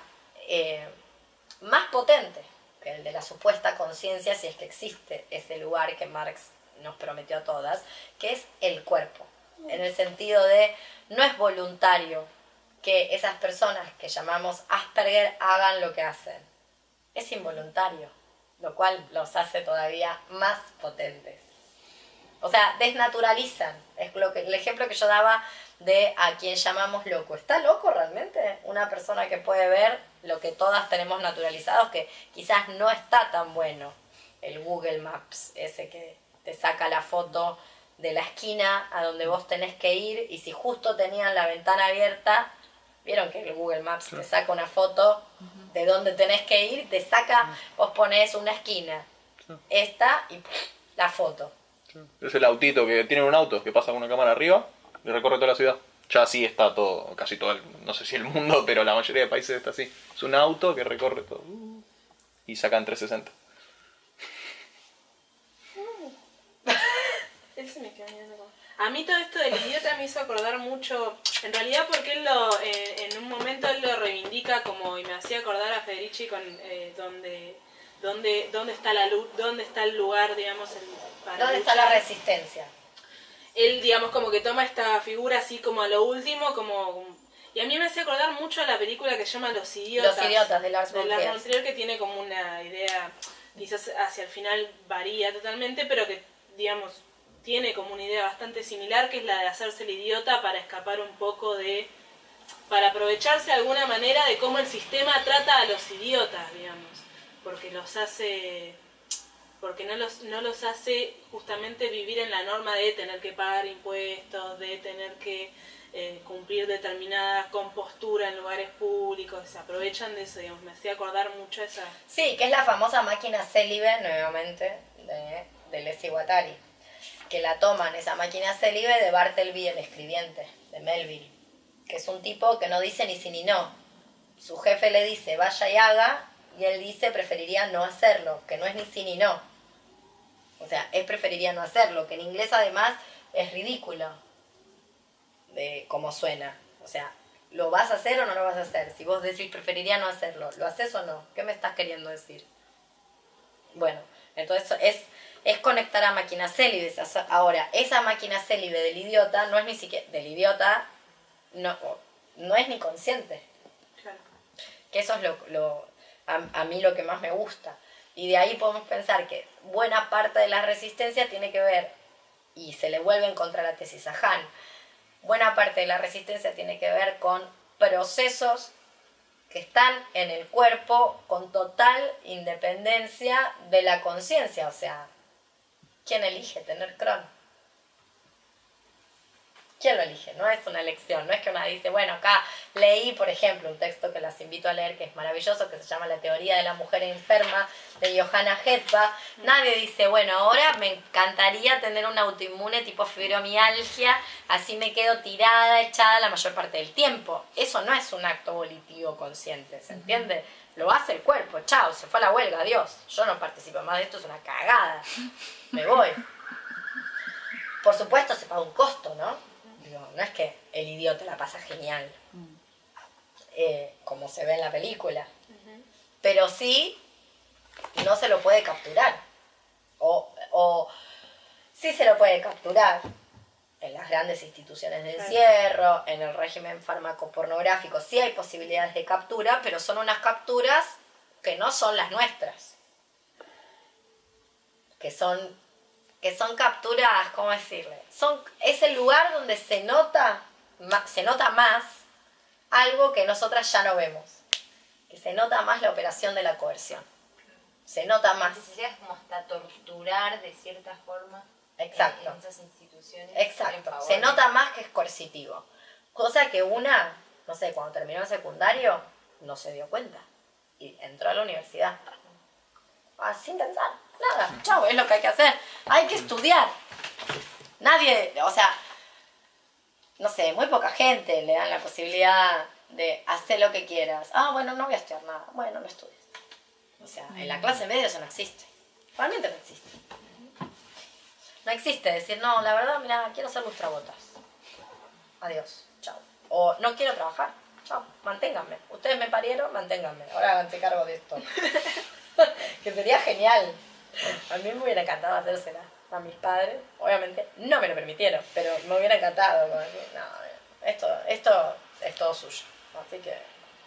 más potente que el de la supuesta conciencia, si es que existe ese lugar que Marx nos prometió a todas, que es el cuerpo. En el sentido de, no es voluntario que esas personas que llamamos Asperger hagan lo que hacen. Es involuntario, lo cual los hace todavía más potentes. O sea, desnaturalizan. Es el ejemplo que yo daba de a quien llamamos loco. ¿Está loco realmente? Una persona que puede ver lo que todas tenemos naturalizados, que quizás no está tan bueno. El Google Maps, ese que te saca la foto de la esquina a donde vos tenés que ir, y si justo tenían la ventana abierta, vieron que el Google Maps te saca una foto de dónde tenés que ir, te saca, vos ponés una esquina, esta y la foto. Es el autito que tiene un auto que pasa con una cámara arriba y recorre toda la ciudad. Ya así está todo, casi todo, no sé si el mundo, pero la mayoría de países está así. Es un auto que recorre todo y saca en 360. Ese me quedó mirando como... A mí todo esto del idiota me hizo acordar mucho, en realidad porque él en un momento él lo reivindica como, y me hacía acordar a Federici con dónde está la luz, dónde está el lugar, digamos, para ¿Dónde está la resistencia? Él, digamos, como que toma esta figura así como a lo último, como... Y a mí me hacía acordar mucho a la película que se llama Los Idiotas. Los Idiotas, de Lars von Trier, que tiene como una idea, quizás hacia el final varía totalmente, pero que, digamos, tiene como una idea bastante similar, que es la de hacerse el idiota para escapar un poco de... para aprovecharse de alguna manera de cómo el sistema trata a los idiotas, digamos, porque los hace... porque no los hace justamente vivir en la norma de tener que pagar impuestos, de tener que cumplir determinada compostura en lugares públicos, se aprovechan de eso, digamos, me hacía acordar mucho esa... Sí, que es la famosa máquina célibe, nuevamente, de Leslie Guattari, que la toman, esa máquina célibe, de Bartleby, el escribiente, de Melville. que es un tipo que no dice ni sí ni no. Su jefe le dice vaya y haga, y él dice preferiría no hacerlo, que no es ni sí ni no. O sea, es preferiría no hacerlo, que en inglés además es ridículo de cómo suena. O sea, ¿lo vas a hacer o no lo vas a hacer? Si vos decís preferiría no hacerlo, ¿lo haces o no? ¿Qué me estás queriendo decir? Bueno, entonces es conectar a máquinas célibes. Ahora, esa máquina célibe del idiota no es ni siquiera... Del idiota no es ni consciente. Claro. Que eso es a mí lo que más me gusta. Y de ahí podemos pensar que buena parte de la resistencia tiene que ver, y se le vuelve en contra la tesis a Han, buena parte de la resistencia tiene que ver con procesos que están en el cuerpo con total independencia de la conciencia. O sea, ¿quién elige tener Crohn? ¿Quién lo elige? No es una elección, no es que una dice, bueno, acá leí, por ejemplo, un texto que las invito a leer que es maravilloso, que se llama La teoría de la mujer enferma, de Johanna Hetba. Nadie dice, bueno, ahora me encantaría tener un autoinmune tipo fibromialgia, así me quedo tirada, echada la mayor parte del tiempo. Eso no es un acto volitivo consciente, ¿se entiende? Lo hace el cuerpo, chao, se fue a la huelga, adiós. Yo no participo más de esto, es una cagada. Me voy. Por supuesto se paga un costo, ¿no? No es que el idiota la pasa genial, como se ve en la película, pero sí no se lo puede capturar, o sí se lo puede capturar en las grandes instituciones de encierro, en el régimen farmacopornográfico, sí hay posibilidades de captura, pero son unas capturas que no son las nuestras, que son capturas, ¿cómo decirle? Es el lugar donde se nota más algo que nosotras ya no vemos. Que se nota más la operación de la coerción. Se nota más. Necesidades como hasta torturar de cierta forma. Exacto. En esas instituciones. Exacto. Se nota más que es coercitivo. Cosa que una, no sé, cuando terminó el secundario, no se dio cuenta. Y entró a la universidad. Sin pensar. Nada, chau, es lo que hay que hacer. Hay que estudiar. Nadie, o sea, no sé, muy poca gente le dan la posibilidad de hacer lo que quieras. Bueno, no voy a estudiar nada. Bueno, no estudies. O sea, en la clase media eso no existe. Realmente no existe. No existe decir, no, la verdad, mira, quiero ser lustrabotas. Adiós, chau. O no quiero trabajar. Chau, manténganme. Ustedes me parieron, manténganme. Ahora háganse cargo de esto. Que sería genial. A mí me hubiera encantado hacérsela a mis padres. Obviamente no me lo permitieron, pero me hubiera encantado. Como decir, no, esto es todo suyo. Así que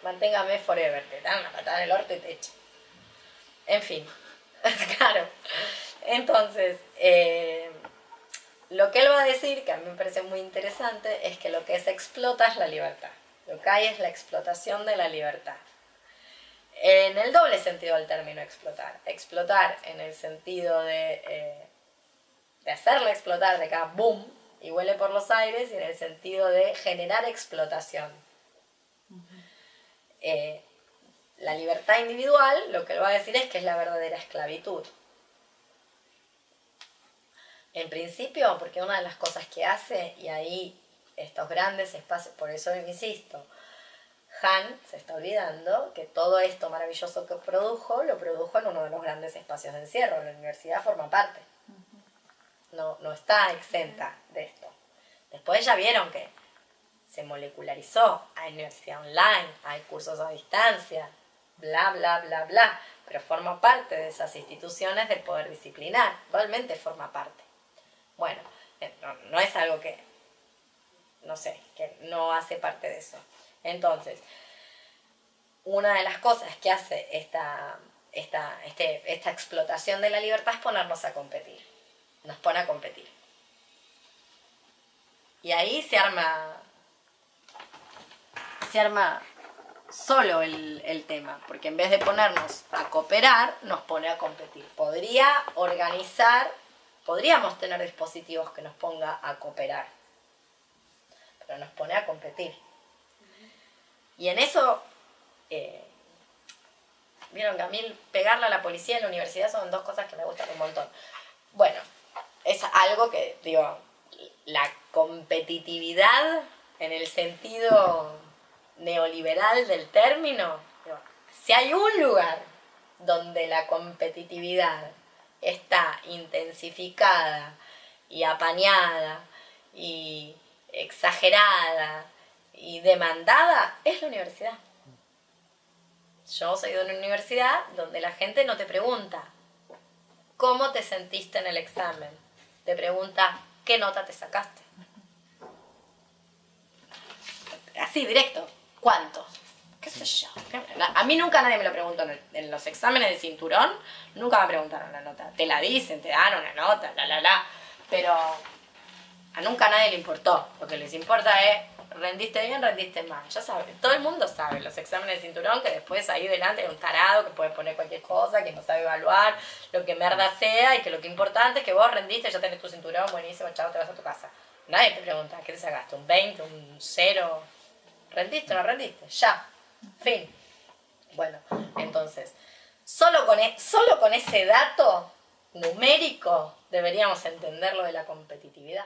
manténgame forever. Te dan una patada en el orto y te echan. En fin, claro. Entonces, lo que él va a decir, que a mí me parece muy interesante, es que lo que se explota es la libertad. Lo que hay es la explotación de la libertad. En el doble sentido del término explotar. Explotar en el sentido de hacerla explotar, de que haga boom y huele por los aires, y en el sentido de generar explotación. La libertad individual, lo que él va a decir es que es la verdadera esclavitud. En principio, porque una de las cosas que hace, y ahí estos grandes espacios, por eso insisto, Han se está olvidando que todo esto maravilloso que produjo, lo produjo en uno de los grandes espacios de encierro. La universidad forma parte. No está exenta de esto. Después ya vieron que se molecularizó. Hay universidad online, hay cursos a distancia, bla, bla, bla, bla. Pero forma parte de esas instituciones del poder disciplinar. Realmente forma parte. Bueno, no es algo que, no sé, que no hace parte de eso. Entonces, una de las cosas que hace esta explotación de la libertad es ponernos a competir. Nos pone a competir. Y ahí se arma solo el tema, porque en vez de ponernos a cooperar, nos pone a competir. Podríamos tener dispositivos que nos ponga a cooperar, pero nos pone a competir. Y en eso, vieron que a mí pegarle a la policía en la universidad son dos cosas que me gustan un montón. Bueno, es algo que, digo, la competitividad en el sentido neoliberal del término, si hay un lugar donde la competitividad está intensificada y apañada y exagerada y demandada, es la universidad. Yo soy de una universidad donde la gente no te pregunta cómo te sentiste en el examen, te pregunta qué nota te sacaste. Así, directo. ¿Cuánto? ¿Qué sé yo? A mí nunca nadie me lo preguntó en los exámenes de cinturón, nunca me preguntaron la nota. Te la dicen, te dan una nota, pero a nunca a nadie le importó. Lo que les importa es, rendiste bien, rendiste mal. Ya saben, todo el mundo sabe los exámenes de cinturón, que después ahí delante hay un tarado que puede poner cualquier cosa, que no sabe evaluar, lo que merda sea, y que lo que importante es que vos rendiste, ya tenés tu cinturón, buenísimo, chao, te vas a tu casa. Nadie te pregunta, ¿qué te sacaste? ¿Un 20? ¿Un 0? ¿Rendiste o no rendiste? Ya. Fin. Bueno, entonces, solo con ese dato numérico deberíamos entender lo de la competitividad.